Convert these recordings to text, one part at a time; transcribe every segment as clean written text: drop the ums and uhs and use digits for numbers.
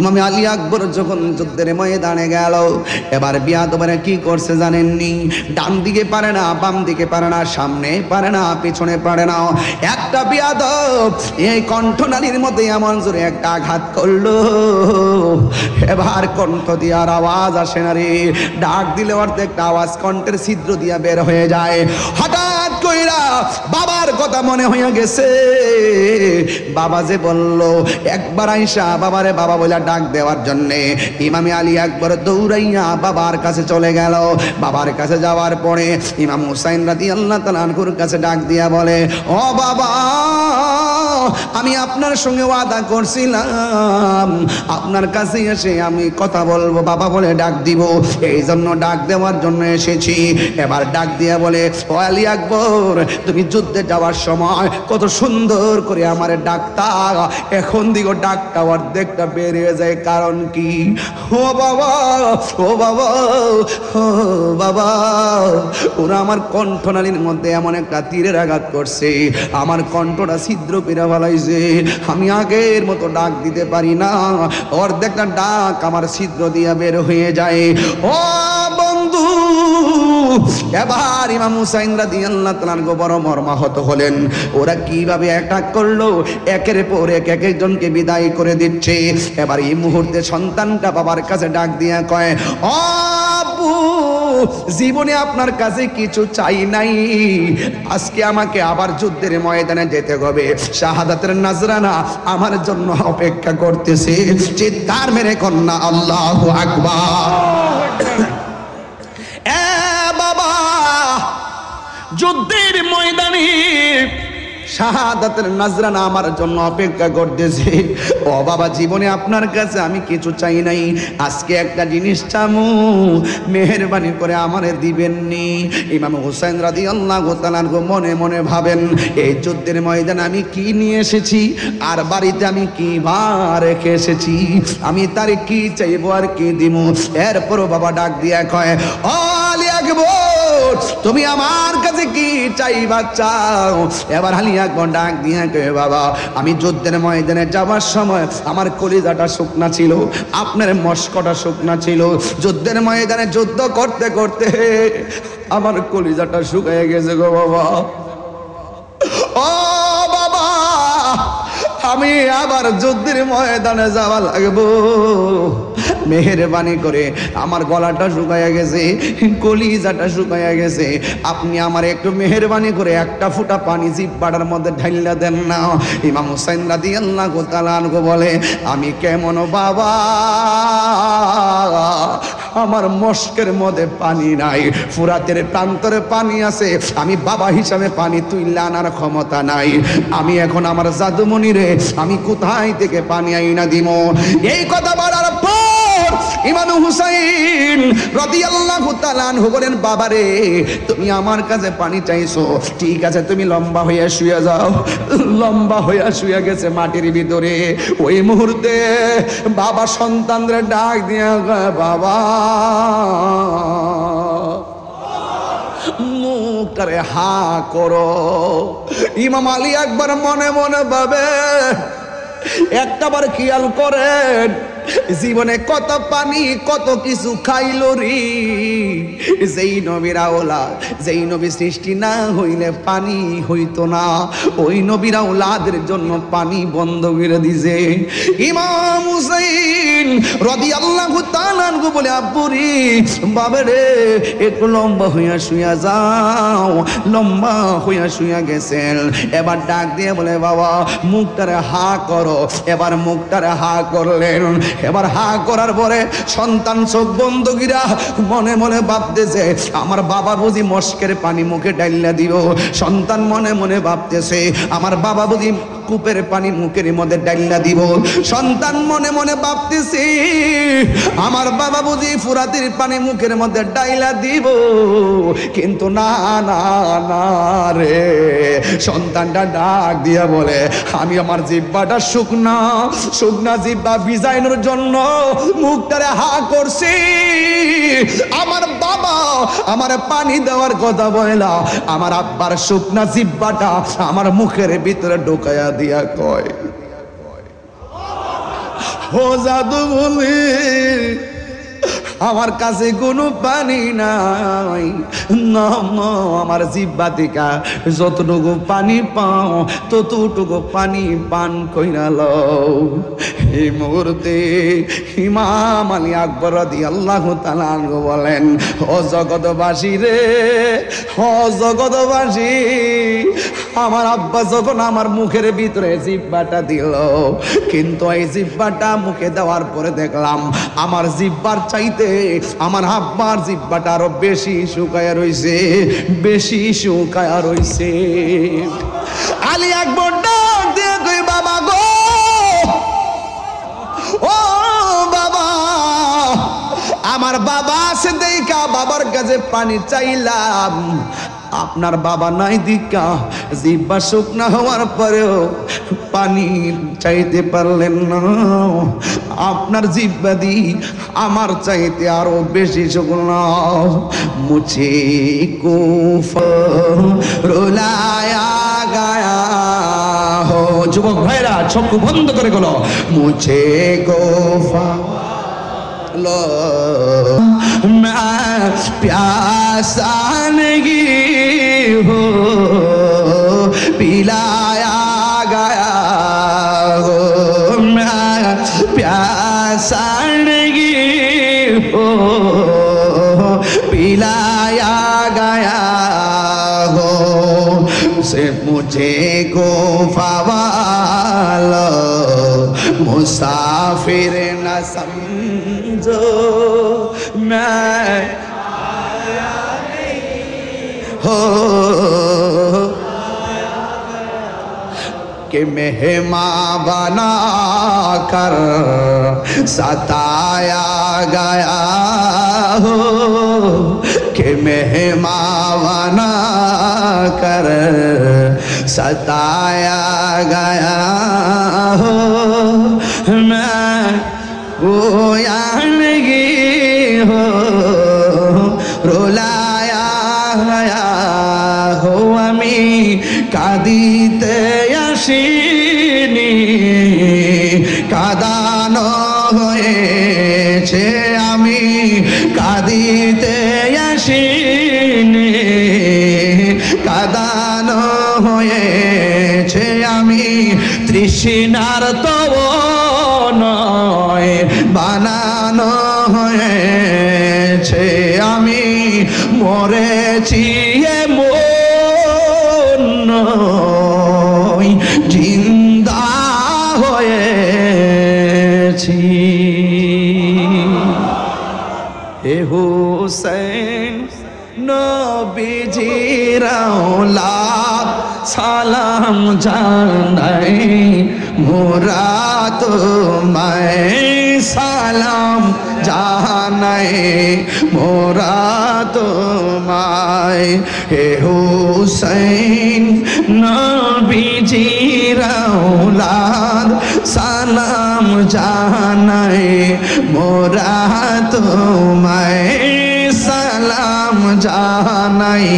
ইমাম আলী আকবর যখন যুদ্ধের ময়দানে গেল, এবার বিয়াদবেরা কি করছে জানেননি? ডান দিকে পারে না, বাম দিকে পারে না, সামনে পারে না, পিছনে পারে না। একটা বিয়াদব এই কণ্ঠনালীর মধ্যে এমন জোরে একটা আঘাত করলো, এবার কণ্ঠ দিয়ে আর আওয়াজ আসে না রে। ডাক দিলে অর্ধেকটা আওয়াজ কণ্ঠের ছিদ্র দিয়ে বের হয়ে যায়। হঠাৎ কইরা বাবার কথা মনে হয়ে গেছে। বাবা যে বলল, একবার আইসা বাবারে বাবা বলে ডাক দেওয়ার জন্যে ইমাম আলী আকবর দৌড়াইয়া বাবার কাছে চলে গেল। বাবার কাছে যাওয়ার পরে ইমাম হুসাইন রাদিয়াল্লাহু তাআলা আনহুর কাছে ডাক দিয়া বলে, ও বাবা, আমি আপনার সঙ্গে ওয়াদা করছিলাম আপনার কাছে এসে আমি কথা বলবো, বাবা বলে ডাক দিব, এই জন্য ডাক দেওয়ার জন্য এসেছি। এবার ডাক দিয়া বলে, ও আলী আকবর, তুমি যুদ্ধে যাওয়ার সময় কত সুন্দর করে আমার ডাকতা, এখন দিগো ডাকটা অর্ধেকটা বেরিয়ে যায়, কারণ কি? ও বাবা, ও বাবা, ও বাবা, ওরা আমার কণ্ঠনালীর মধ্যে এমন একটা তীরের আঘাত করছে, আমার কণ্ঠটা ছিদ্র পেরা ফেলাইছে, আমি আগের মতো ডাক দিতে পারি না, অর্ধেকটা ডাক আমার ছিদ্র দিয়া বের হয়ে যায়। ও বন্ধু, এবার ইমাম হুসাইন রাদিয়াল্লাহু তাআলা আনহু বড় মর্মাহত হলেন। ওরা কিভাবে অ্যাটাক করলো, একের পর এক এক একজনকে বিদায় করে দিচ্ছে। এবার এই মুহূর্তে সন্তানটা বাবার কাছে ডাক দিয়া কয়, ও আব্বু, জীবনে আপনার কাছে কিছু চাই নাই, আজকে আমাকে আবার যুদ্ধের ময়দানে যেতে হবে, শাহাদাতের নাজরানা আমার জন্য অপেক্ষা করতেছে। চিৎকার মেরে কন্যা আল্লাহু আকবার। বাবা, যুদ্ধের ময়দানে শাহাদাতের নাজরানা আমার জন্য অপেক্ষা করতেছে। ও বাবা, জীবনে আপনার কাছে আমি কিছু চাই নাই, আজকে একটা জিনিস চামু, মেহেরবানি করে আমারে দিবেননি। ইমাম হুসাইন রাদিয়াল্লাহু তাআলা আনহু মনে মনে ভাবেন, এই যুদ্ধের ময়দানে আমি কি নিয়ে এসেছি, আর বাড়িতে আমি কি রেখে এসেছি, আমি তার কি চাইবো আর কি দিব। এরপরও বাবা ডাক দিয়া কয়, ও আলী আকবর, তুমি আমার কাছে কি চাইবা চাও? এবার আলী আকবর ডাক দিয়া কয়, বাবা, আমি যুদ্ধের ময়দানে যাওয়ার সময় আমার কলিজাটা শুকনা ছিল, আপনার মস্কটা শুকনা ছিল, যুদ্ধের ময়দানে যুদ্ধ করতে করতে আমার কলিজাটা শুকিয়ে গেছে গো বাবা। ও বাবা, আমি আবার যুদ্ধের ময়দানে যাওয়া লাগবো, মেহেরবানি করে, আমার গলাটা শুকাইয়া গেছে, কলিজাটা শুকাইয়া গেছে, আপনি আমার একটু মেহেরবানি করে একটা ফুটা পানি জিহ্বার মধ্যে ঢাইলা দেন না। ইমাম হুসাইন রাদিয়াল্লাহু তাআলা আনহু বলে, আমি কেমন বাবা, আমার মস্কের মধ্যে পানি নাই, ফুরাতের প্রান্তরে পানি আছে, আমি বাবা হিসাবে পানি তুইলা আনার ক্ষমতা নাই, আমি এখন আমার জাদুমণি রে আমি কোথায় থেকে পানি আইনা দিব? এই কথা বলার পর ইমাম হুসাইন রাদিয়াল্লাহু তাআলা আনহু বলেন, বাবা রে, তুমি আমার কাছে পানি চাইছো, ঠিক আছে, তুমি লম্বা হইয়া শুয়ে যাও। লম্বা হইয়া শুয়ে গেছে মাটির ভিতরে। ওই মুহূর্তে বাবা সন্তানদের ডাক দিয়া, বাবা, মুখটারে হা করো। ইমাম আলী আকবর মনে মনে ভাবে, একটাবার খেয়াল করেন, জীবনে কত পানি কত কিছু খাইলো রে, যেই নবীর আওলাদ, যেই নবী সৃষ্টি না হইলে পানি হইতো না, ওই নবীর আওলাদের জন্য পানি বন্ধ করে দিছে। ইমাম হুসাইন রাদিয়াল্লাহু তাআলা আনহু বলে, আব্বুরি, বাবারে, একটু লম্বা হইয়া শুয়া যাও। লম্বা হইয়া শুয়া গেছেন। এবার ডাক দিয়ে বলে, বাবা, মুখটারে হা করো। এবার মুখটারে হা করলেন। এবার হা করার পরে সন্তান চোখ বন্ধ কইরা মনে মনে ভাবতেছে, আমার বাবা বুঝি মস্কের পানি মুখে ডাইলা দিব। সন্তান মনে মনে ভাবতেছে, আমার বাবা বুঝি কূপের পানি মুখের মধ্যে ডাইলা দিব। সন্তান মনে মনে ভাবতেছে, আমার বাবা বুঝি ফুরাতের পানি মুখের মধ্যে ডাইলা দিব। কিন্তু না না না রে, সন্তানটা ডাক দিয়া বলে, আমি আমার জিহ্বাটা শুকনা শুকনা জিহ্বা ভিজাইনোর জন্য মুখটারে হা করছি। আমার বাবা আমার পানি দেওয়ার কথা বলা, আমার আব্বার শুকনা জিহ্বাটা আমার মুখের ভিতরে ঢোকায়া দিয়া কয়, ও জাদু বলে আমার কাছে কোনো পানি নাই, আমার জিহ্বা থেকে যতটুকু পানি পাও ততটুকু পানি পান কইরা লও। এই মুহূর্তে ইমাম আলী আকবর রাদিয়াল্লাহু তাআলা আনহু বলেন, ও জগৎবাসী রে, ও জগৎবাসী, আমার আব্বা যখন আমার মুখের ভিতরে জিহ্বাটা দিল, কিন্তু এই জিহ্বাটা মুখে দেওয়ার পরে দেখলাম আমার জিহ্বার চাইতে আমার আব্বার জিহ্বাটা আরো বেশি শুকায়া রইছে, বেশি শুকায়া রইছে। আলী আকবর ডাক দিয়ে কই, বাবা গো, ও বাবা, আমার বাবা আছে দেখা বাবার কাছে পানি চাইলাম, আপনার বাবা নাই দিকা জিহ্বা শুকনা হওয়ার পরেও পানি চাইতে পারলেন না। আপনার জিহ্বা দি আমার চাইতে আরো বেশি শুকনা। মুঝে কুফা রুলায়া গায়া হো। যুবক ভাইরা চক্ষু বন্ধ করে গেল। মুঝে কুফা लो मैं प्यासा नहीं हो, पिलाया गया हो, मैं प्यासा नहीं हो, पिलाया गया हो, से मुझे को फवालो मुसाफिर न समझो, मैं हो कि मेहमान बना कर सताया गया हो, कि मेहमान बना कर सताया गया हो, मैं गोया नहीं हो, रुलाया गया हो, আমি কাঁদিতে আসিনি, কাঁদানো হয়েছে, আমি কাঁদিতে আসিনি, কাঁদানো হয়েছে, আমি তৃষ্ণার তব নয় বানানো হয়েছে, আমি মরেছি এমন নয়, জিন্দা হয়েছি। হে হুসেন নবীজির औलाद সালাম জানাই, মোরা তোমায় সালাম জানাই, মোরা তোমায়। হে হুসেন নবীজির औलाद সালাম জানাই, মোরা তোমায় সালাম জানাই,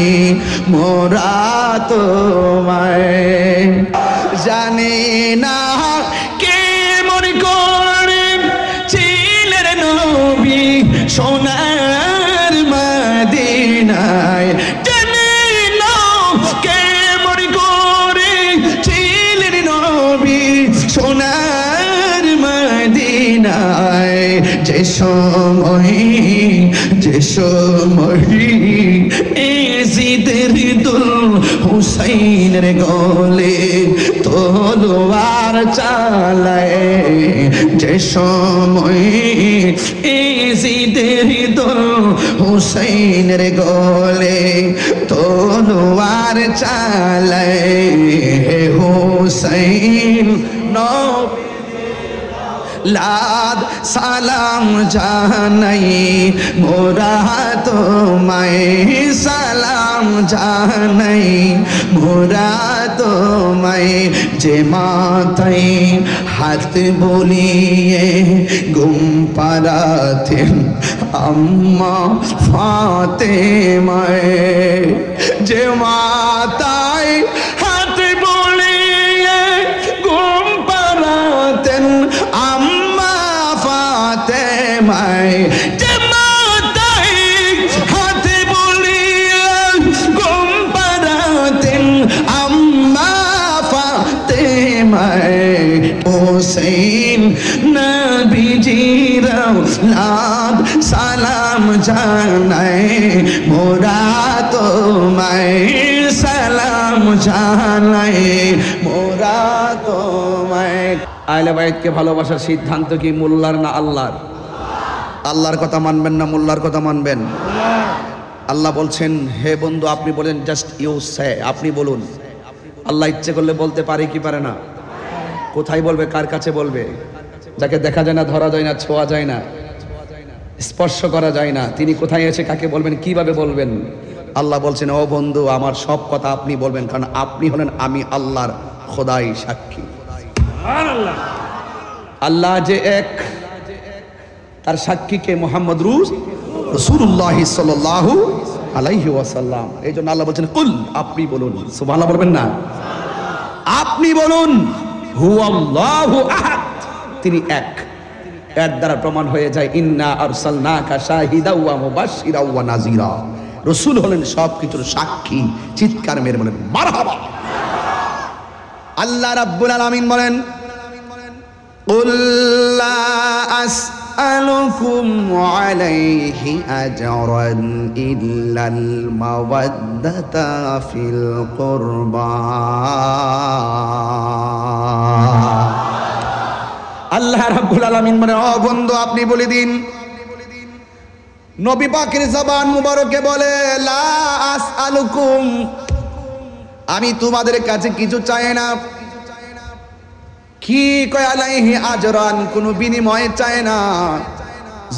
মোরা তোমায়। জানি না কে মনে করে ছিলেন নবী সোনার মদিনায়, জানি না কে মনে করে ছিলেন নবী সোনার মদিনায়। যে সময় এজিদের দুল হুসাইনের গলে তলোয়ার চালায়, যে সময় এজিদের দুল হুসাইনের গলে তলোয়ার চালায়, হুসাইন নবী লাদ সালাম জানাই, মোরা তোমায় সালাম জানাই, মোরা তোমায়। যে মাথায় হাত বলিয়ে ঘুম পাড়াতেন আম্মা ফাতেমায়, যে মাথায় হাত বলিয়ে ঘুম পাড়াতেন আম্মা ফাতেমায় জামাতাই হাতে বলিয়া ঘুম পাড়াতেন আম্মা ফাতেমায় হোসেন নবীজির লাভ সালাম জানায় মোরা তোমায় সালাম জানায় মোরা তোমায়। আহলে বাইতকে ভালোবাসার সিদ্ধান্ত কি মোল্লার না আল্লাহর? আল্লাহর কথা মানবেন না মোল্লার কথা মানবেন? আল্লাহ বলছেন হে বন্ধু আপনি বলেন, জাস্ট ইউ সে, আপনি বলুন। আল্লাহ ইচ্ছে করলে বলতে পারে কি পারে না? কোথায় বলবে, কার কাছে বলবে? যাকে দেখা যায় না, ধরা যায় না, ছোঁয়া যায় না, স্পর্শ করা যায় না, তিনি কোথায় এসে কাকে বলবেন, কিভাবে বলবেন? আল্লাহ বলছেন ও বন্ধু আমার সব কথা আপনি বলবেন, কারণ আপনি হলেন আমি আল্লাহর খোদাই সাক্ষী। আল্লাহ যে এক, তার সাক্ষীকে মুহাম্মদ রাসূলুল্লাহ সাল্লাল্লাহু আলাইহি ওয়াসাল্লাম। এই জন্য আল্লাহ বলছেন কুল, আপনি বলুন। সুবহানাল্লাহ বলবেন না? আপনি বলুন হুয়াল্লাহু আহাদ, তিনি এক। এর দ্বারা প্রমাণ হয়ে যায় ইন্না আরসালনাকা শাহিদা ওয়া মুবাশশিরা ওয়া নাযীরা। রাসূল হলেন সবকিছুর সাক্ষী। চিৎকার মেরে বলেন মারহাবা। আল্লাহ রাব্বুল আলামিন বলেন কুল লা আসআলুকুম আলাইহি আজরান ইল্লাল মাওয়াদ্দাতা ফিল কুরবা। আল্লাহ রাব্বুল আলামিন মানে ও বন্ধু আপনি বলে দিন, নবী পাকের জবান মুবারকে বলে লা আসআলুকুম, আমি তোমাদের কাছে কিছু চাই না। কি কয় আলাইহি আজরান, কোনো বিনিময় চায় না।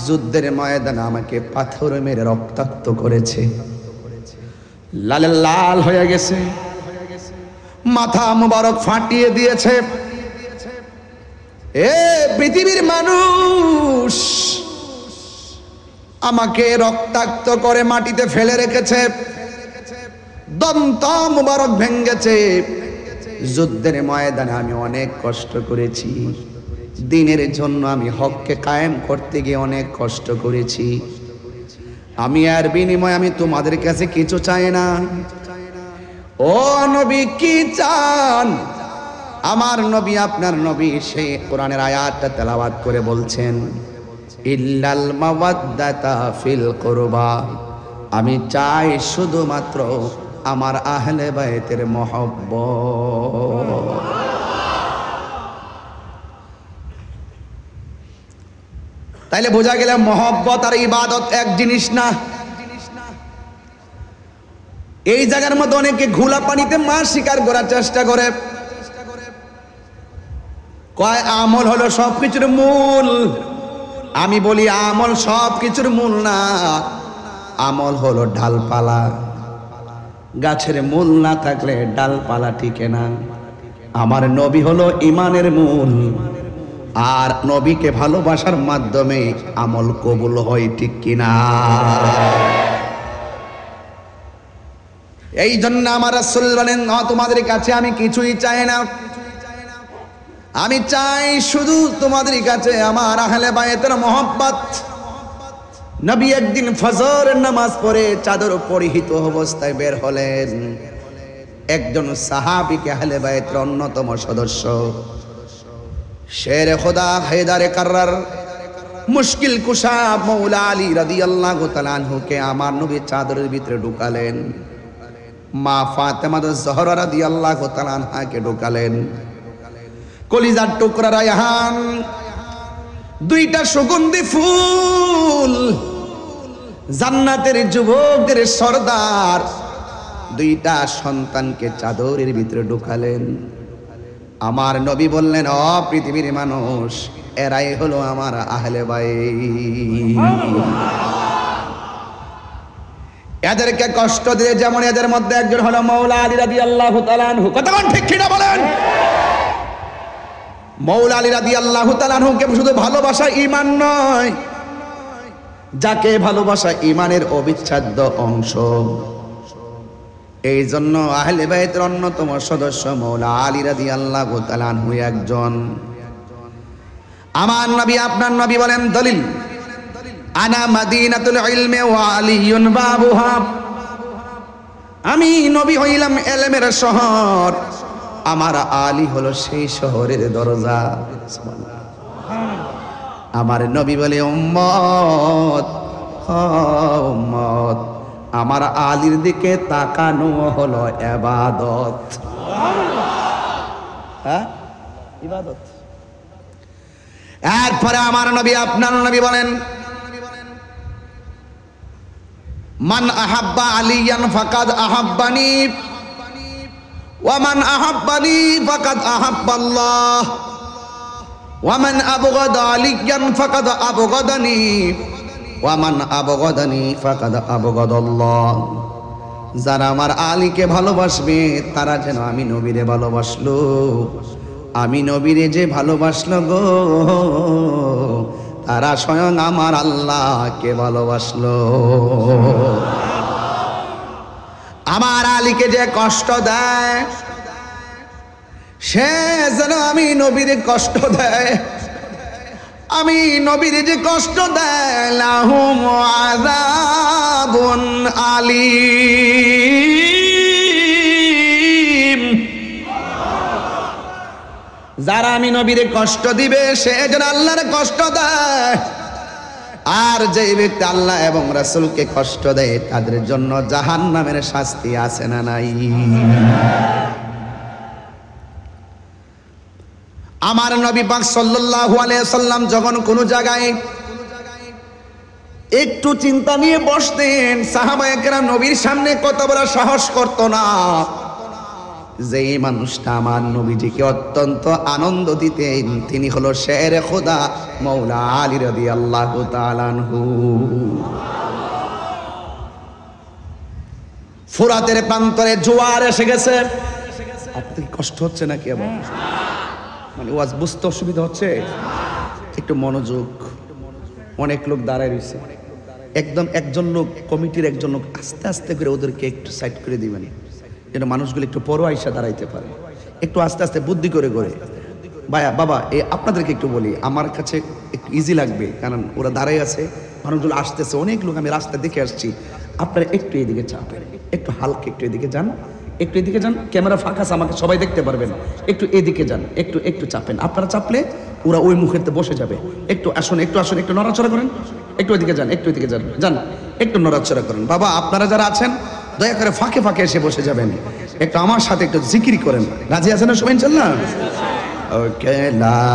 যুদ্ধের ময়দানে আমাকে পাথর মেরে রক্তাক্ত করেছে, লাল লাল হয়ে গেছে, মাথা মুবারক ফাটিয়ে দিয়েছে। এ পৃথিবীর মানুষ আমাকে রক্তাক্ত করে মাটিতে ফেলে রেখেছে, দন্ত মুবারক ভেঙ্গেছে। যুদ্ধের ময়দানে আমি অনেক কষ্ট করেছি, দিনের জন্য আমি হককে কায়েম করতে গিয়ে অনেক কষ্ট করেছি। আমি আর বিনিময় আমি তোমাদের কাছে কিছু চাই না। ও নবী কি চান? আমার নবী আপনার নবী সেই কোরআনের আয়াতটা তেলাওয়াত করে বলছেন ইল্লাল মাওয়াদ্দাতা ফিল কুরবা, আমি চাই শুধুমাত্র আমার আহলে বাইতের মহব্বত। তাইলে বোঝা গেল মহব্বত আর ইবাদত এক জিনিস না। এই জায়গার মধ্যে অনেকে ঘোলা পানিতে মাছ শিকার করার চেষ্টা করে, কয় আমল হলো সবকিছুর মূল। আমি বলি আমল সবকিছুর মূল না, আমল হলো ডালপালা। গাছের মূল না থাকলে ডালপালা টিকে না। আমার নবী হলো ইমানের মূল, আর নবীকে ভালোবাসার মাধ্যমে আমল কবুল হয়, ঠিক কিনা? এই জন্য আমার রাসূল বলেন তোমাদের কাছে আমি কিছুই চাই না, আমি চাই শুধু তোমাদের কাছে আমার আহলে বায়তের মহব্বত। নবী একদিন ফজরের নামাজ পড়ে চাদর পরিহিত অবস্থায় বের হলেন। একজন সাহাবীকে আহলে বায়তের অন্যতম সদস্য শেরে খোদা হেদারে কাররার মুশকিল কুশা মৌলা আলী রাদিয়াল্লাহু তাআলা আনহুকে আমার নবী চাদরের ভিতরে ঢুকালেন। মা ফাতেমা জোহরা রাদিয়াল্লাহু তাআলা আনহাকে ঢুকালেন। কলিজার টুকরা রায়হান, দুইটা সুগন্ধি ফুল, জান্নাতের যুবকদের সর্দার, দুইটা সন্তানকে চাদরের ভিতরে ঢুকালেন। আমার নবী বললেন ও পৃথিবীর মানুষ, এরাই হলো আমার আহলে বাইত। এদেরকে কষ্ট দিয়ে যেমন এদের মধ্যে একজন হলো মৌলা আলী রাদিয়াল্লাহু তাআলা আনহু। কতক্ষণ ঠিক কিনা বলেন? মৌলা আলী রাদিয়াল্লাহু তাআলা আনহুকে শুধু ভালোবাসা ঈমান নয়, যাকে ভালোবাসা ঈমানের অবিচ্ছেদ্য অংশ। এই জন্য আহলে বাইতের অন্যতম সদস্য মৌলা আলী রাদিয়াল্লাহু তাআলা আনহু একজন। আমার নবী আপনার নবী বলেন দলিল, আনা মাদিনাতুল ইলমি ওয়া আলিয়ুন বাবুহা, আমি নবী হইলাম ইলমের শহর, আমার আলী হলো সেই শহরের দরজা। আমার নবী বলে উম্মত উম্মত, আমার আলীর দিকে তাকানো হলো ইবাদত। হ্যাঁ, ইবাদত। এরপরে আমার নবী আপনার নবী বলেন, মান আহাব্বা আলিয়ান ফাকাদ আহাব্বানি ওয়া মান আহাব্বানি ফাকাদ আহাব্বাল্লাহ ওয়া মান আবগাদা আলিয়ান ফাকাদ আবগাদানি ওয়া মান আবগাদানি ফাকাদ আবগাদাল্লাহ। যারা আমার আলীকে ভালোবাসবে তারা যেন আমি নবীরে ভালোবাসলো, আমি নবীরে যে ভালোবাসলো গো তারা স্বয়ং আমার আল্লাহকে ভালোবাসলো। আমার আলীকে যে কষ্ট দেয় সে যেন আমি নবীরে কষ্ট দেয়, আমি নবীরে যে কষ্ট দেয় লাহুম আযাবুন আলীম। যারা আমি নবীরে কষ্ট দিবে সে যেন আল্লাহর কষ্ট দেয়, আর যে ব্যক্তি আল্লাহ এবং রাসূলকে কষ্ট দেয় তাদের জন্য জাহান্নামের শাস্তি আছে না নাই? আমার নবী পাক সাল্লাল্লাহু আলাইহি সাল্লাম যখন কোনো জায়গায় একটু চিন্তা নিয়ে বসতেন, সাহাবায়ে কেরাম নবীর সামনে কত বড় সাহস করতো না। যে মানুষটা আমার নবীজিকে অত্যন্ত আনন্দ দিতেন তিনি হলো শেরে খোদা মৌলা আলী রাদিয়াল্লাহু তাআলা আনহু। ফুরাতের প্রান্তরে জোয়ার এসে গেছে। আপনাদের কষ্ট হচ্ছে নাকি? আবার মানে ওয়াজ বুঝতে অসুবিধা হচ্ছে? একটু মনোযোগ। অনেক লোক দাঁড়ায় রয়েছে, একদম একজন লোক কমিটির একজন লোক আস্তে আস্তে করে ওদেরকে একটু সাইড করে দিবেন যেন মানুষগুলো একটু পরও আইসা দাঁড়াইতে পারে, একটু আস্তে আস্তে বুদ্ধি করে করে। ভাইয়া বাবা আপনাদেরকে একটু বলি, আমার কাছে একটু ইজি লাগবে কারণ ওরা দাঁড়াই আছে, মানুষগুলো আসতেছে, অনেক লোক আমি রাস্তা দেখে আসছি। আপনারা একটু এদিকে চাপেন, একটু হালকা একটু এদিকে যান, একটু এদিকে যান, ক্যামেরা ফাঁকা আছে আমাকে সবাই দেখতে পারবেন, একটু এদিকে যান, একটু একটু চাপেন। আপনারা চাপলে ওরা ওই মুখেতে বসে যাবে। একটু আসুন, একটু আসুন, একটু নড়াচড়া করেন, একটু এদিকে যান, একটু এদিকে যান, যান একটু নড়াচড়া করেন। বাবা আপনারা যারা আছেন দয়া করে ফাঁকে ফাঁকে এসে বসে যাবেন, একটু আমার সাথে একটু জিকির করেন। রাজি আছেন না সবাই ইনশাআল্লাহ? ওকে, লা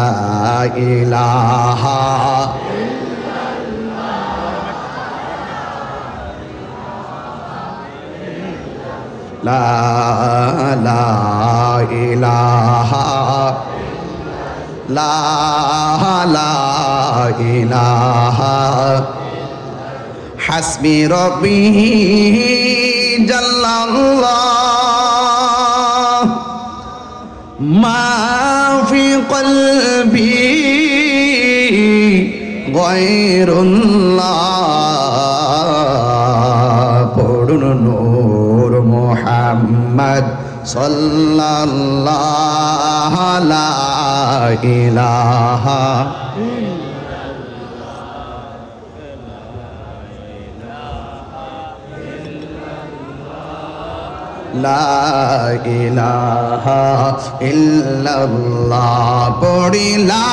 ইলাহা লা ইলাহা লা ইলাহা হাসবি রব্বি জাল্লাল্লাহ মা ফি কলবি গায়রুল্লাহ। পড়ুন নূর মুহাম্মদ সাল্লাল্লাহু লা ইলাহা লা ইলাহা ইল্লাল্লাহ। পড়ি লা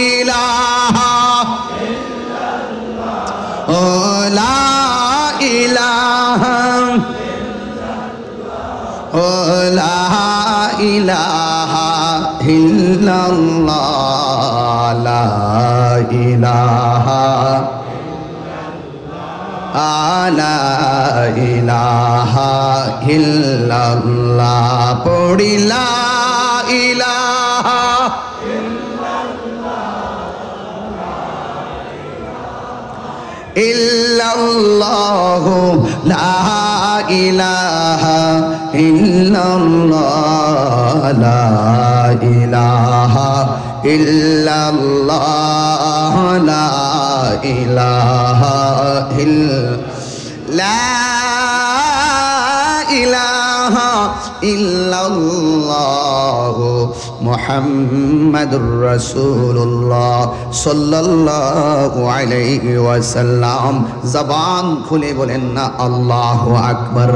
ইলাহা ইল্লাল্লাহ, ও লা ইলাহা ইল্লাল্লাহ, ও লা ইলাহা ইল্লাল্লাহ, লা ইলাহা লা ইলাহা ইল্লাল্লাহ। পড়ি লা ইলাহা ইল্লাল্লাহ, লা ইলাহা ইল্লাল্লাহ, লা ইলাহা ইল্লাল্লাহ, লা ইলাহা লা ইলাহা ইল্লাল্লাহ মুহাম্মাদুর রাসূলুল্লাহ সাল্লাল্লাহু আলাইহি ওয়াসাল্লাম। জবান খুলে বলেন না আল্লাহু আকবার।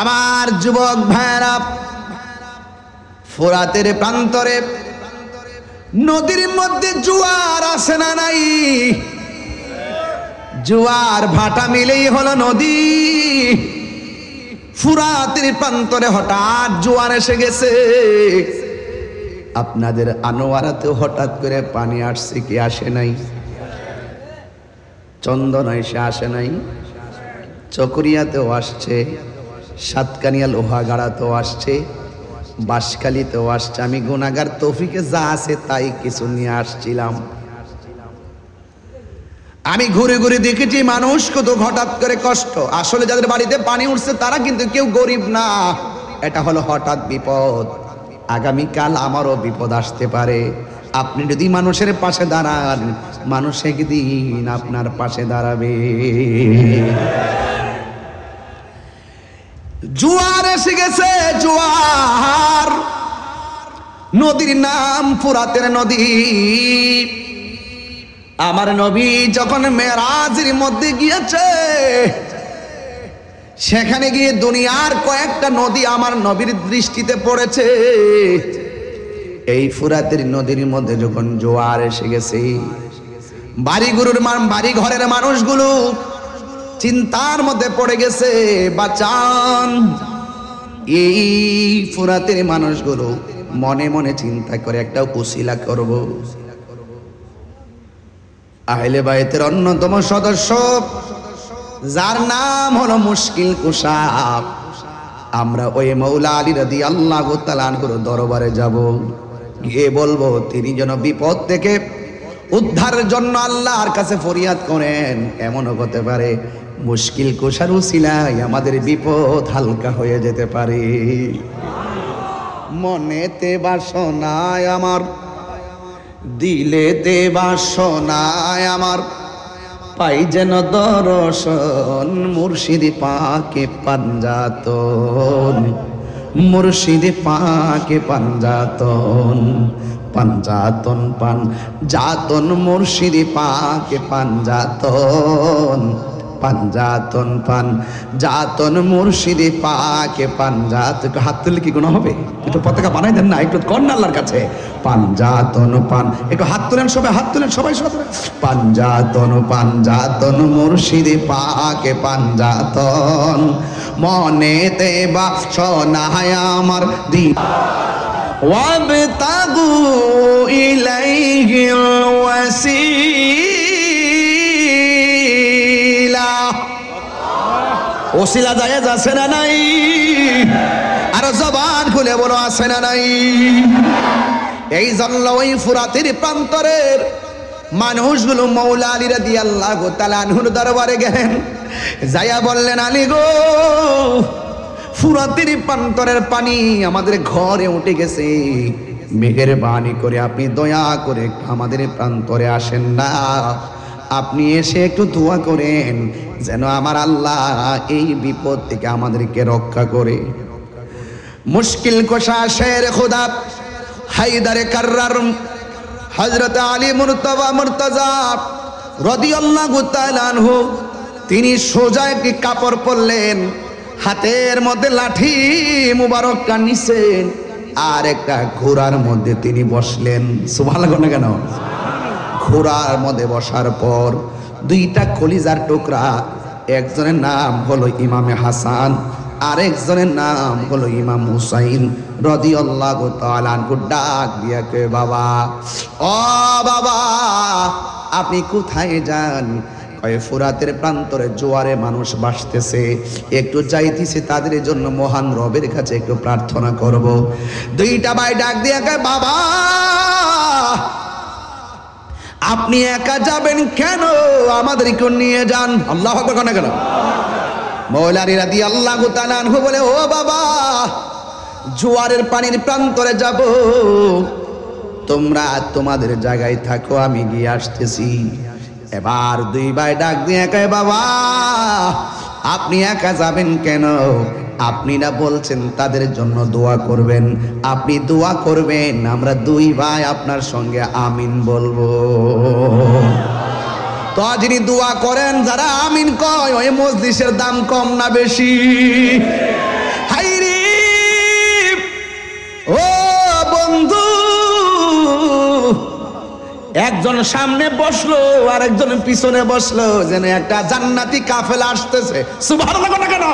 আমার যুবক ভাইরা, ফোরাতের প্রান্তরে নদীর মধ্যে জোয়ার আসে না নাই? জোয়ার ভাটা মিলেই হলো নদী। ফোরাতের প্রান্তরে হঠাৎ জোয়ার এসে গেছে। আপনাদের আনোয়ারাতে হঠাৎ করে পানি আসছে কি আসে নাই? চন্দনা এসে আসে নাই? চকরিয়াতেও আসছে, সাতকানিয়া লোহাগাড়াতেও আসছে, বাঁশখালীতেও আসছে। আমি গুনাহগার, তৌফিকে যা আছে তাই কিছু নিয়ে আসছিলাম। আমি ঘুরে ঘুরে দেখেছি মানুষ কত হঠাৎ করে কষ্ট। আসলে যাদের বাড়িতে পানি উঠছে তারা কিন্তু কেউ গরিব না, এটা হলো হঠাৎ বিপদ। আগামীকাল আমারও বিপদ আসতে পারে। আপনি যদি মানুষের পাশে দাঁড়ান, মানুষ একদিন আপনার পাশে দাঁড়াবে। জোয়ার এসে গেছে, জোয়ার। নদীর নাম ফোরাতের নদী। আমার নবী যখন মেরাজের মধ্যে গিয়েছে, সেখানে গিয়ে দুনিয়ার কয়েকটা নদী আমার নবীর দৃষ্টিতে পড়েছে। এই ফোরাতের নদীর মধ্যে যখন জোয়ার এসে গেছে, বাড়ি ঘরের মানুষগুলো চিন্তার মধ্যে পড়ে গেছে। বাঁচান! এই ফোরাতের মানুষগুলো মনে মনে চিন্তা করে একটা উসিলা করব। আহলে বাইতের অন্যতম সদস্য যার নাম হলো মুশকিল কুশা, আমরা ওই মৌলা আলী রাদিয়াল্লাহু তাআলা আনহুর দরবারে যাব, গিয়ে বলবো তিনি যেন বিপদ থেকে উদ্ধারের জন্য আল্লাহর কাছে ফরিয়াদ করেন। এমনও হতে পারে মুশকিল কুশার উসিলায় আমাদের বিপদ হালকা হয়ে যেতে পারে। মনেতে বাসনায় আমার, দিলেতে বাসনায় আমার, পাই যেন দর্শন মুর্শিদ পাকে পাঞ্জাতন, মুর্শিদ পাকে পাঞ্জাতন, পাঞ্জাতন পান জাতন, মুর্শিদ পাকে পাঞ্জাতন, পাঞ্জাতন পান জাতন, মুর্শিদ পাকে পাঞ্জাত। একটু হাত তুললে কি গুনাহ হবে? একটু পতাকা বানাই দেন না, একটু কন্যা আল্লাহর কাছে। পাঞ্জাতন পান, একটু হাত তুলেন সবাই, হাত তুলেন সবাই সবাই। পাঞ্জাতন পাঞ্জাতন, মুর্শিদ পাকে পাঞ্জাতন, মনেতে বাসনায় আমার দি ওয়াবতাগু ইলাইহিল ওয়াসিলা। ওসিলা জায়েজ আছে না নাই? আর জবান খুলে বলো আছে না নাই? এই জন্য ওই ফোরাতের প্রান্তরের মানুষগুলো মৌলা আলী রাদিয়াল্লাহু তাআলা আনহুর দরবারে গেলেন। যাইয়া বললেন, আলী গো, ফোরাতের প্রান্তরের পানি আমাদের ঘরে উঠে গেছে, মেঘের বাণী করে আপনি দয়া করে আমাদের প্রান্তরে আসেন না? আপনি এসে একটু দোয়া করেন যেন আমার আল্লাহ এই বিপদ থেকে আমাদেরকে রক্ষা করে। মুশকিল কুশা শের খুদা হায়দারে কাররার হযরত আলী মুর্তজা রাদিয়াল্লাহু তাআলা আনহু, তিনি সোজা একটি কাপড় পরলেন, হাতের মধ্যে লাঠি মুবারকটা নিছেন, আর একটা ঘোড়ার মধ্যে তিনি বসলেন। সুবহানাল্লাহ না কেন? ঘোড়ার মধ্যে বসার পর দুইটা কলিজার টুকরা, একজনের নাম হলো ইমামে হাসান, আরেকজনের নাম হলো ইমাম হুসাইন রাদিয়াল্লাহু তাআলা আনহু, ডাক দিয়া কয়, বাবা, ও বাবা, আপনি কোথায় যান? কয়, ফোরাতের প্রান্তরে জোয়ারে মানুষ ভাসতেছে, একটু যাইতেছে তাদের জন্য মহান রবের কাছে একটু প্রার্থনা করব। দুইটা ভাই ডাক দিয়া কয়, বাবা, আপনি একা যাবেন কেন? আমাদেরকে নিয়ে যান। আল্লাহু আকবার না কেন? মৌলা আলী রাদিয়াল্লাহু তাআলা আনহু বলে, ও বাবা, জোয়ারের পানির প্রান্তরে যাব, তোমরা তোমাদের জায়গায় থাকো, আমি গিয়ে আসতেছি। এবার দুই ভাই ডাক দিয়ে কয়, বাবা, আপনি একা যাবেন কেন? আপনি না বলছেন তাদের জন্য দোয়া করবেন, আপনি দোয়া করবেন, আমরা দুই ভাই আপনার সঙ্গে আমিন বলবো। তো যিনি দোয়া করেন, যারা আমিন কয়, ওই মজলিসের দাম কম না বেশি? হাইরে ও বন্ধু, একজন সামনে বসলো আর একজন পিছনে বসলো, যেন একটা জান্নাতি কাফেলা আসতেছে। সুবহানাল্লাহ না কেন?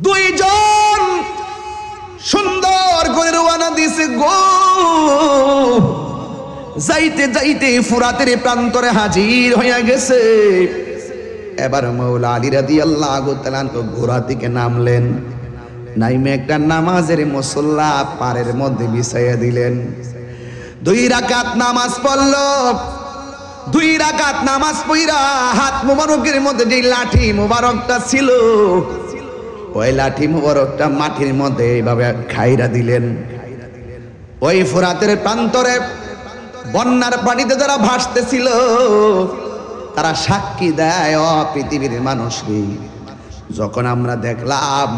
দুইজন সুন্দর করে রওনা দিছে গো। যাইতে যাইতে ফুরাতের প্রান্তরে হাজির হইয়া গেছে। এবার মাওলা আলী রাদিয়াল্লাহু তাআলা ঘোড়া থেকে নামলেন, নাইমে একটা নামাজের মুসল্লা পাড়ের মধ্যে বিছাইয়া দিলেন। 2 রাকাত নামাজ পড়ল। 2 রাকাত নামাজ পড়া হাত মুবারকের মধ্যে যে লাঠি মুবারকটা ছিল, ওই লাঠি মুবারকটা মাটির মধ্যে এইভাবে খাইরা দিলেন। ওই ফুরাতের প্রান্তরে বন্যার পানিতে যারা ভাসতেছিল, তারা সাক্ষী দেয়, ও পৃথিবীর মানুষকে, যখন আমরা দেখলাম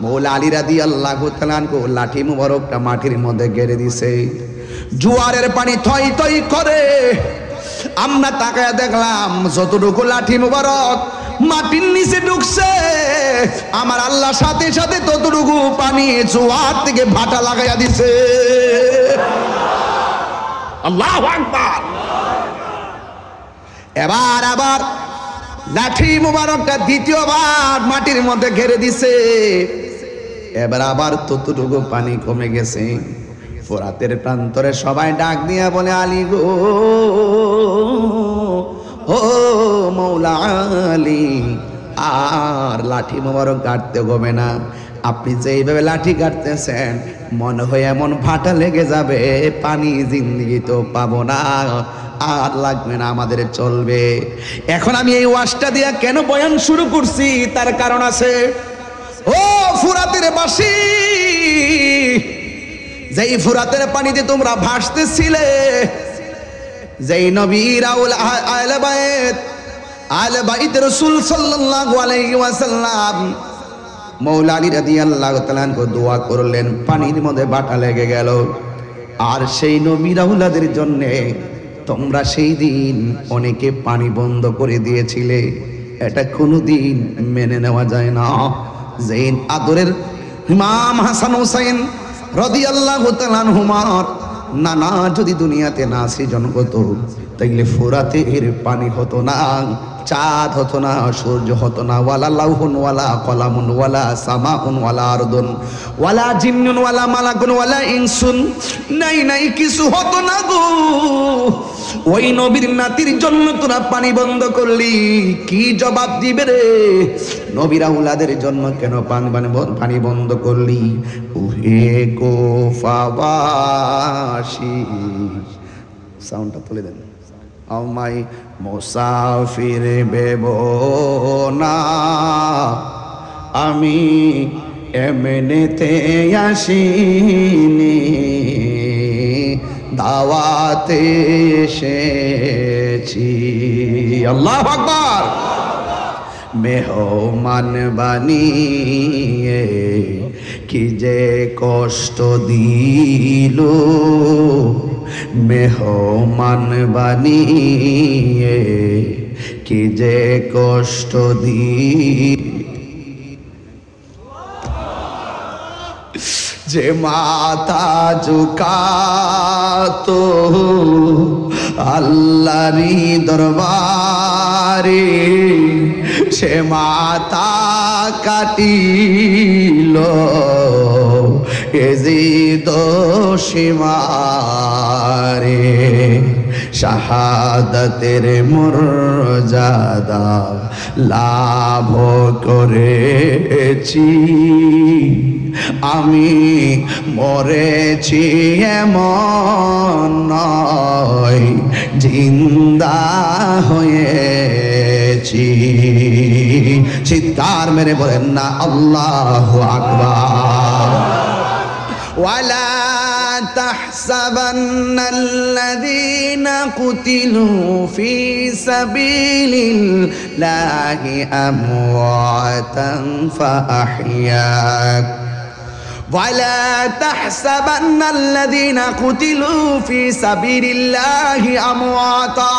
মৌলা আলী রাদিয়াল্লাহু তাআলা লাঠি মুবারকটা মাটির মধ্যে গেড়ে দিছে, জোয়ারের পানি থই থই করে, আমরা তাকায়া দেখলাম যতটুকু লাঠি মুবারক মাটির নিচে ঢুকছে, আমার আল্লাহ সাথে সাথে ততটুকু পানি জোয়ার থেকে ভাটা লাগাইয়া দিছে। আল্লাহু আকবার। এবার আবার লাঠি মুবারকটা দ্বিতীয়বার মাটির মধ্যে ঘেরে দিছে। এবার আবার ততটুকু পানি কমে গেছে। ফোরাতের প্রান্তরে সবাই ডাক দিয়া বলে, আলী গো, ও মৌলা আলী, আর লাঠি মুবারক কাটতে হবে না, আপনি যে এইভাবে লাঠি কাটতেছেন মনে হয় এমন ভাটা লেগে যাবে, পানি জিন্দেগি তো পাবো না, আর লাগবে না, আমাদের চলবে। এখন আমি এই ওয়াজটা দিয়া কেন বয়ান শুরু করছি, তার কারণ আছে। ও ফুরাতের বাসী, যেই ফুরাতের পানিতে তোমরা ভাসতেছিলে, যেই নবীর আহলে বাইত রাসূল সাল্লাল্লাহু আলাইহি ওয়াসাল্লাম মৌলা আলী রাদিয়াল্লাহু তাআলা দোয়া করলেন, পানির মধ্যে বাটা লেগে গেল। আর সেই নবীর আওলাদের জন্য তোমরা সেই দিন অনেকে পানি বন্ধ করে দিয়েছিলে, এটা কোনোদিন মেনে নেওয়া যায় না। যেই আদরের ইমাম হাসান হুসাইন রাদিয়াল্লাহু তাআলা আনহুমার নানা যদি দুনিয়াতে না সৃজন হতো, তাইলে ফুরাতের পানি হতো না, চাঁদ হতো না, সূর্য হতো না, ওয়ালা লাউহুন ওয়ালা কলামুন ওয়ালা সামাউন ওয়ালা আরদুন ওয়ালা জিন্নুন ওয়ালা মালাকুন ওয়ালা ইনসুন, নাই নাই কিছু হতো না গো। ওই নবীর নাতির জন্য তোরা পানি বন্ধ করলি, কি জবাব দিবে রে? নবীর আওলাদের জন্য কেন পানি বন্ধ করলি? ওহে কুফাবাসী, সাউন্ডটা তুলে দেন। আমায় মুসাফির ভেবো না, আমি এমনিতে আসিনি, দাওয়াতে এসেছি। আল্লাহু আকবার। মেহমান বানিয়ে কি যে কষ্ট দিল, মেহমান বানিয়ে কি যে কষ্ট দিল, যে মাথা ঝুকাতো আল্লাহরই দরবারে, সে মাথা কাটিল এজিদ সীমারে, শাহাদাতের মর্যাদা লাভ করেছি, আমি মরেছি এমন নয়, জিন্দা হয়েছি। চিৎকার মেরে বলেন না আল্লাহু আকবার। ওয়ালা তাহসাবান্নাল্লাযীনা কুতিলু ফী সাবিলিল্লাহি আমওয়াতান ফাআহইয়াক ওয়ালা তাহসাবান্নাল্লাযীনা কুতিলু ফী সাবিলিল্লাহি আমওয়াতা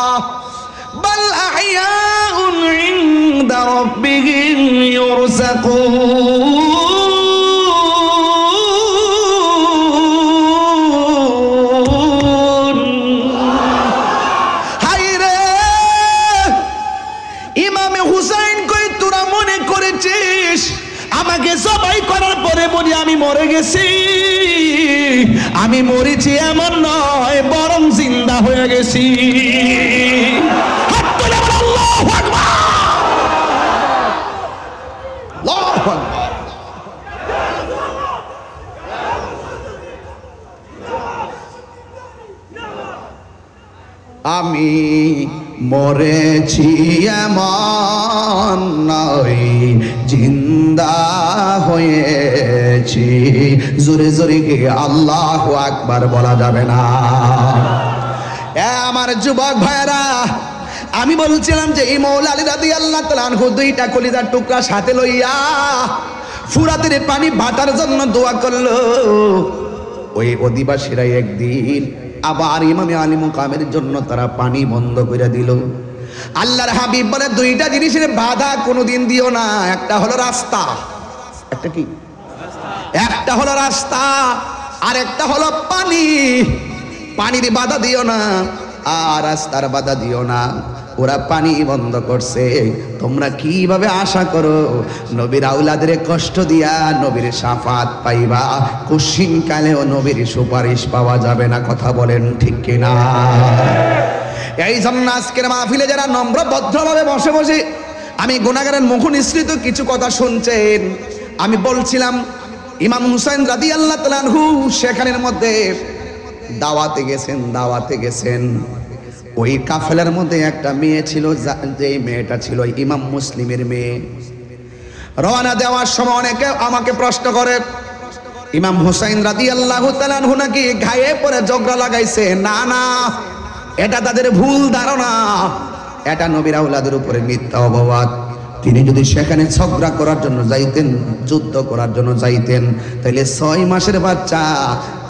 বাল আহইয়াউন ইনদা রাব্বিহিম ইউরযাকুন। হায়রে ইমামে হুসাইন কই তোরা মনে করেছিস আমাকে জবাই করার পরে বলি আমি মরে গেছি? আমি মরেছি এমন নয়, বরং জিন্দা হয়ে গেছি। হাত তুলে বলো আল্লাহু আকবার, আল্লাহু আকবার। আমি মরেছি এমন নয়, জিন্দা হয়েছি। জোরে জোরে কি আল্লাহু আকবার বলা যাবে না? আমার যুবক ভাইরা, আমি বলছিলাম যে এই মৌলা আলী রাদিয়াল্লাহু তাআলা আনহু দুইটা কলিজার টুকরা সাথে লইয়া ফুরাতের পানি ভাটার জন্য দোয়া করলো। ওই অধিবাসীরা একদিন আবার ইমামে আলী মুকামের জন্য তারা পানি বন্ধ করে দিল। আল্লাহর হাবিব বলে দুইটা জিনিসের বাধা কোনোদিন দিও না। একটা হলো রাস্তা, একটা কি? একটা হলো রাস্তা, আর একটা হলো পানি। পানির বাধা দিও না আর রাস্তার বাধা দিও না। ওরা পানি বন্ধ করছে, তোমরা কিভাবে আশা করো নবীর আউলাদের কষ্ট দিয়া নবীর শাফাত পাইবা? কুশিন কালেও নবীর সুপারিশ পাওয়া যাবে না। কথা বলেন ঠিক কিনা? এই জন্য আজকের মাহফিলে যারা নম্র ভদ্রভাবে বসে বসে আমি গুনাহগারের মুখ নিঃসৃত কিছু কথা শুনছেন, আমি বলছিলাম ইমাম হুসাইন রাদিয়াল্লাহু তাআলা আনহু সেখানের মধ্যে দাওয়াতে গেছেন। ওই কাফেলার মধ্যে একটা মেয়ে ছিল, যে মেয়েটা ছিল ইমাম মুসলিমের মেয়ে। রওনা দেওয়ার সময় অনেকে আমাকে প্রশ্ন করে, ইমাম হুসাইন রাদিয়াল্লাহু তাআলা আনহু নাকি গায়ে পরে ঝগড়া লাগাইছে? না না, এটা তাদের ভুল ধারণা। এটা নবীর আওলাদের উপরে মিথ্যা অপবাদ। তিনি যদি সেখানে ঝগড়া করার জন্য যাইতেন, যুদ্ধ করার জন্য যাইতেন, তাহলে 6 মাসের বাচ্চা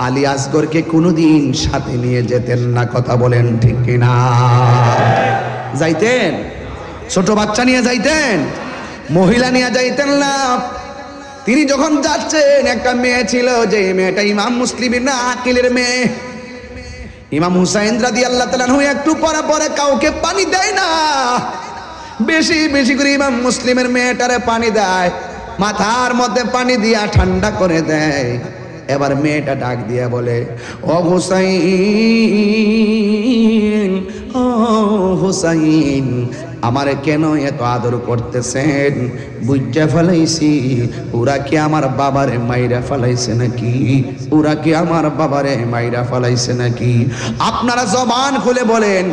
আলী আসগরকে কোনোদিন সাথে নিয়ে যেতেন না। কথা বলেন ঠিক কিনা? যাইতেন? ছোট বাচ্চা নিয়ে যাইতেন? মহিলা নিয়ে যাইতেন না। তিনি যখন যাচ্ছেন, একটা মেয়ে ছিল, যে মেয়েটা ইমাম মুসলিমের না আকিলের মেয়ে। ইমাম হুসাইন রাদিয়াল্লাহু তাআলা আনহু একটু পরে পরে কাউকে পানি দেয় না, বেশি বেশি করে ইমাম মুসলিমের মেয়েটারে পানি দেয়, মাথার মধ্যে পানি দিয়া ঠান্ডা করে দেয়। এবার মেয়েটা ডাক দিয়া বলে, ও হুসাইন, ও হুসাইন, আমারে কেন এত আদর করতেছেন? বুঝা ফেলাইছি ওরা কি আমার বাবারে মাইরা ফেলাইছে নাকি? ওরা কি আমার বাবারে মাইরা ফেলাইছে নাকি? আপনারা জবান খুলে বলেন,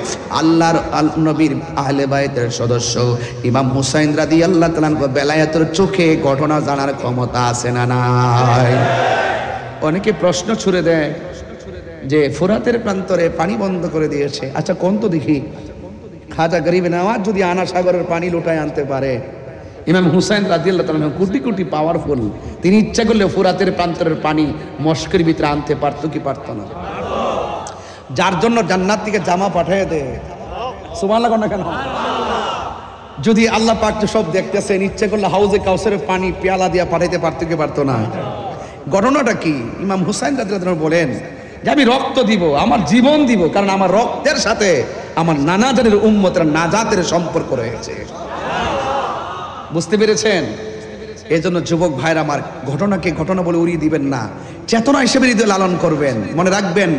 আল্লাহর নবীর আহলে বাইতের সদস্য ইমাম হুসাইন রাদিয়াল্লাহু তাআলা আনহু বেলায়েতের চোখে ঘটনা জানার ক্ষমতা আছে না নাই? অনেকে প্রশ্ন ছুড়ে দেয় যে ফোরাতের প্রান্তরে পানি বন্ধ করে দিয়েছে। আচ্ছা কোন তো দেখি, খাজা গরিব নওয়াজ যদি আনা সাগরের পানি লোটায় আনতে পারে, ইমাম হুসাইন রাদিয়াল্লাহু তাআলা কোটি কোটি পাওয়ারফুল, তিনি ইচ্ছা করলে ফোরাতের প্রান্তরের পানি মস্কের ভিতরে আনতে পারতো কি পারতো না? যার জন্য জান্নাত থেকে জামা পাঠিয়ে দেয়। সুবহানাল্লাহ না কেন? যদি আল্লাহ পাক তো সব দেখতেছেন, ইচ্ছা করলে হাউজে কাউসারের পানি পেয়ালা দিয়া পাঠাইতে পারতো কি পারতো না? ঘটনাটা কি? ইমাম হুসাইন রাদিয়াল্লাহু তাআলা বলেন যে আমি রক্ত দিব, আমার জীবন দিব, কারণ আমার রক্তের সাথে আমার নানা জানের উম্মতের নাজাতের সম্পর্ক রয়েছে। বুঝতে পেরেছেন? এই জন্য যুবক ভাইরা আমার, ঘটনাকে ঘটনা বলে উড়িয়ে দিবেন না, চেতনা হিসেবে হৃদয় লালন করবেন। মনে রাখবেন,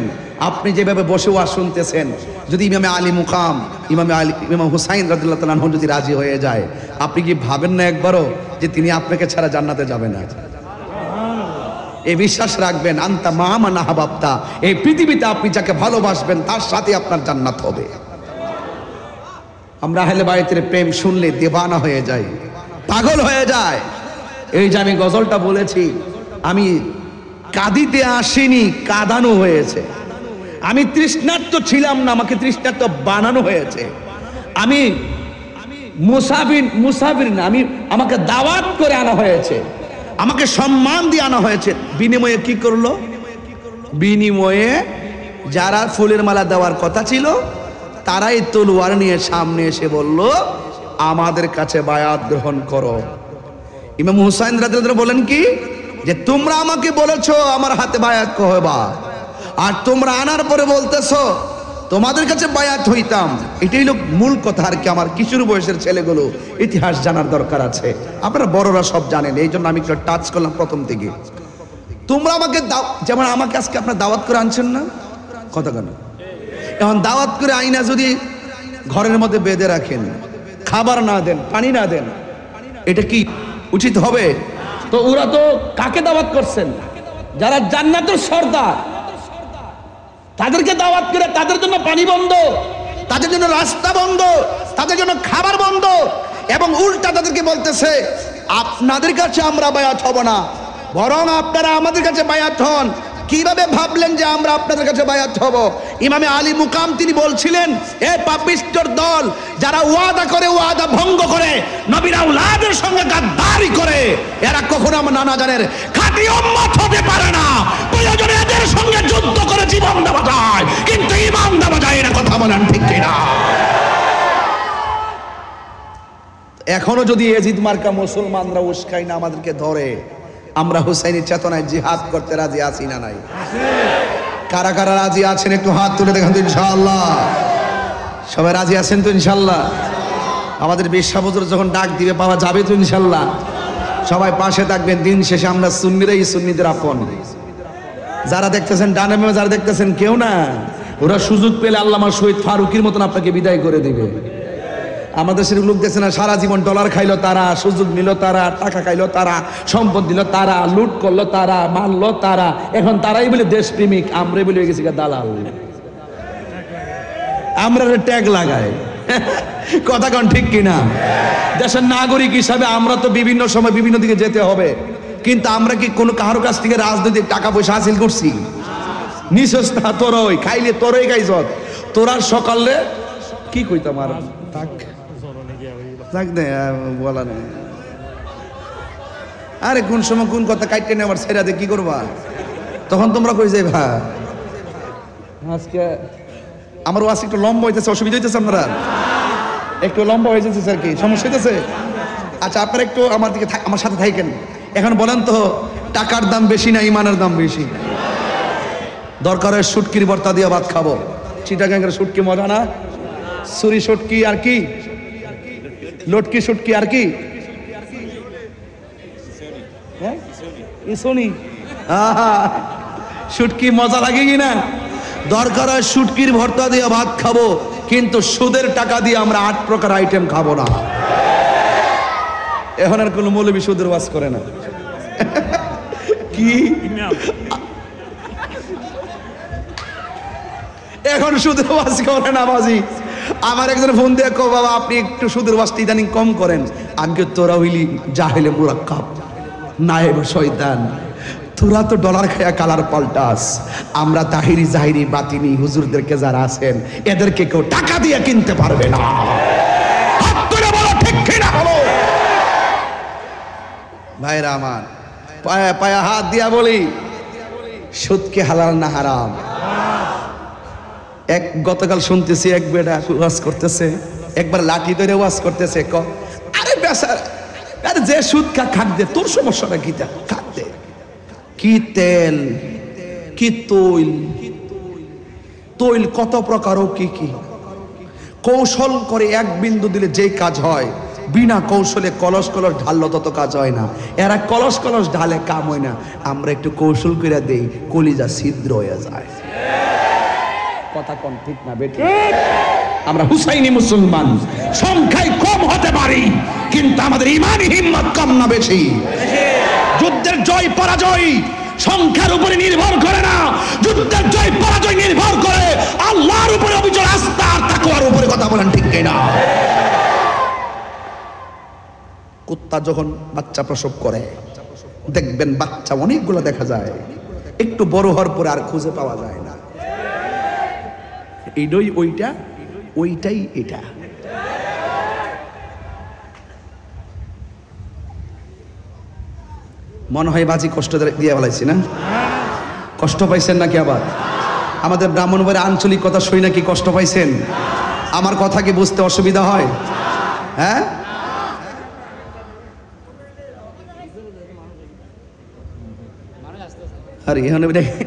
আপনি যেভাবে বসে ওয়াজ শুনতেছেন, যদি ইমামে আলী মুকাম ইমাম হুসাইন রাদিয়াল্লাহু তাআলা আনহু যদি রাজি হয়ে যায়, আপনি কি ভাবেন না একবারও যে তিনি আপনাকে ছাড়া জান্নাতে যাবে না? এই বিশ্বাস রাখবেন, আনতা মামা না হাবাবতা, এই পৃথিবীতে আপনি যাকে ভালোবাসবেন তার সাথে আপনার জান্নাত হবে। আমরা আহলে বাইতের প্রেম শুনলে দেওয়ানা হয়ে যাই, পাগল হয়ে যায়। এই যে আমি গজলটা বলেছি, আমি কাঁদিতে আসিনি, কাঁদানো হয়েছে। আমি তৃষ্ণার্ত ছিলাম না, আমাকে তৃষ্ণার্ত বানানো হয়েছে। আমি মুসাফির না, আমাকে দাওয়াত করে আনা হয়েছে, আমাকে সম্মান দিয়ে আনা হয়েছে। বিনিময়ে কি করলো? বিনিময়ে যারা ফুলের মালা দেওয়ার কথা ছিল তারাই তলোয়ার নিয়ে সামনে এসে বলল, আমাদের কাছে বায়াত গ্রহণ করো। ইমাম হুসাইন রাদিয়াল্লাহু বলেন কি, যে তোমরা আমাকে বলেছো আমার হাতে বায়াত কহবা, আর তোমরা আনার পরে বলতেছো তোমাদের কাছে বায়াত হইতাম। এটাই হলো মূল কথা। আর কি, আমার কিশোর বয়সের ছেলেগুলো ইতিহাস জানার দরকার আছে। আপনারা বড়রা সব জানেন, এই জন্য আমি একটু টাচ করলাম প্রথম থেকে। তোমরা আমাকে যেমন আমাকে আজকে আপনার দাওয়াত করে আনছেন না, কথা কেন? এখন দাওয়াত করে আইনা যদি ঘরের মধ্যে বেঁধে রাখেন, খাবার না দেন, পানি না দেন, এটা কি উচিত হবে? তো ওরা তো কাকে দাওয়াত করছেন? যারা জান্নাতের সর্দার, তাদেরকে দাওয়াত করে তাদের জন্য পানি বন্ধ, তাদের জন্য রাস্তা বন্ধ, তাদের জন্য খাবার বন্ধ, এবং উল্টা তাদেরকে বলতেছে আপনাদের কাছে আমরা বায়াত হব না, বরং আপনারা আমাদের কাছে বায়াত হন। কিভাবে ভাবলেন যে আমরা আপনাদের কাছে বায়াত হব? ইমামে আলী মুকাম তিনি বলছিলেন, এ পাপিষ্ঠর দল, যারা ওয়াদা করে ওয়াদা ভঙ্গ করে, নবীর আওলাদের সঙ্গে গাদ্দারি করে, এরা কখনো আমার নানা জানের খাঁটি উম্মত হতে পারে না। প্রয়োজনে এদের সঙ্গে যুদ্ধ করে জীবন দেওয়া যায়, কিন্তু ঈমান দেওয়া যায় না। কথা বলেন ঠিক কিনা? এখনো যদি এজিদ মার্কা মুসলমানরা উস্কাই না আমাদেরকে ধরে, আমরা হুসাইনি চেতনায় জিহাদ করতে রাজি আছি না নাই? কারা কারা রাজি আছেন একটু হাত তুলে দেখেন তো ইনশাআল্লাহ। সবাই রাজি আছেন তো ইনশাআল্লাহ? আমাদের বিশ্বাবুজুর যখন ডাক দিবে পাওয়া যাবে তো ইনশাআল্লাহ? সবাই পাশে থাকবেন। দিন শেষে আমরা সুন্নিরাই সুন্নিদের আপন। যারা দেখতেছেন ডানে বামে, যারা দেখতেছেন কেউ না, ওরা সুযোগ পেলে আল্লামা শহীদ ফারুকের মতন আপনাকে বিদায় করে দিবে। আমাদের দেশের লোক দেখছে না, সারা জীবন ডলার খাইলো তারা, সুযোগ নিল তারা, টাকা খাইলো তারা, সম্পদ দিল তারা, লুট করলো তারা, মারলো তারা, এখন তারাই বলে দেশপ্রেমিক, আমরাই বলে গেছি দালাল। আমরা ট্যাগ লাগাই, কথা কোন ঠিক কিনা? দেশের নাগরিক হিসাবে আমরা তো বিভিন্ন সময় বিভিন্ন দিকে যেতে হবে, কিন্তু আমরা কি কোনো কারো কাছ থেকে রাজনৈতিক টাকা পয়সা হাসিল করছি? নিঃশ্বাস না, তোরই খাইলে তোরই গাইছ তোরার সকালে কি কইতাম আর থাক দে, বলা নেই। আরে কোন সময় কোন কথা কাটতে নেই আমার ছেড়া দিয়ে কি করবা? তখন তোমরা কই যাই ভা আজকে আমার ওয়াজ একটু লম্বা হইতেছে, অসুবিধা হইতেছে? আপনারা একটু লম্বা হয়ে যেতেছে আর কি, সমস্যা হইতেছে? আচ্ছা, আপনারা একটু আমার দিকে আমার সাথে থাকেন। এখন বলেন তো, টাকার দাম বেশি না ইমানের দাম বেশি? দরকার হয় শুটকির ভর্তা দিয়ে ভাত খাবো। চিটাগাঙ্গের শুটকি মজা না? সুরি শুটকি আর কি, লটকি শুটকি আর কি, শুটকি মজা লাগে কিনা? দরকার হয় শুটকির ভর্তা দিয়ে ভাত খাবো, কিন্তু সুদের টাকা দিয়ে আমরা 8 প্রকার আইটেম খাবো না। এখন আর কোনো মৌলবি সুদের ওয়াজ করে না। কি এখন সুদের ওয়াজ করে না বাজি? আমার একজন ফোন দিয়ে কো, বাবা আপনি একটু সুদের ওয়াজটা ইদানিং কম করেন। আমি কি, তোরা হইলি জাহেলে মুরাক্কাব, নায়েব শয়তান, তোরা তো ডলার খায়া কালার পাল্টাস। আমরা তাহিরি জাহিরি বাতিনি হুজুরদেরকে যারা আছেন, এদেরকে কেউ টাকা দিয়ে কিনতে পারবে না। হাত তুলে বলো ঠিক কিনা বলো। ভাইরা আমার, পায়া পায়া হাত দিয়া বলি, সুদ কি হালাল না হারাম? গতকাল শুনতেছি এক বেটা ওয়াজ করতেছে, একবার লাঠি ধরে ওয়াজ করতেছে, আরে বেচারা, আরে যে সুদ খাক দে, তোর সমস্যাটা কি? খাক দে। কি তেল, কি তৈল, তৈল কত প্রকার, কি কি কৌশল করে এক বিন্দু দিলে যে কাজ হয়, বিনা কৌশলে কলস কলস ঢাললো তত কাজ হয় না। এরা কলস কলস ঢালে কাম হয় না, আমরা একটু কৌশল করে দেই, কলিজা ছিদ্র হয়ে যায়। কথা কোন ঠিক না বেটি? আমরা হুসাইনি মুসলমান, সংখ্যায় কম হতে পারি, কিন্তু আমাদের ইমানি হিম্মত কম না বেশি? যুদ্ধের জয় পরাজয় সংখ্যার উপরে নির্ভর করে না, যুদ্ধের জয় পরাজয় নির্ভর করে আল্লাহর উপরে, অবিচল আস্থা আর তাকওয়ার উপরে। কথা বলেন ঠিক কিনা? কুত্তা যখন বাচ্চা প্রসব করে, দেখবেন বাচ্চা অনেকগুলো দেখা যায়, একটু বড় হওয়ার পরে আর খুঁজে পাওয়া যায় না। এইটাই ওইটা, ওইটাই এটা। মনে হয় বাজি কষ্ট দিয়ে বলাইছি না? কষ্ট পাইছেন নাকি? আবার আমাদের ব্রাহ্মণবাড়ির আঞ্চলিক কথা শুই নাকি কষ্ট পাইছেন? আমার কথা কি বুঝতে অসুবিধা হয়? হ্যাঁ, আরে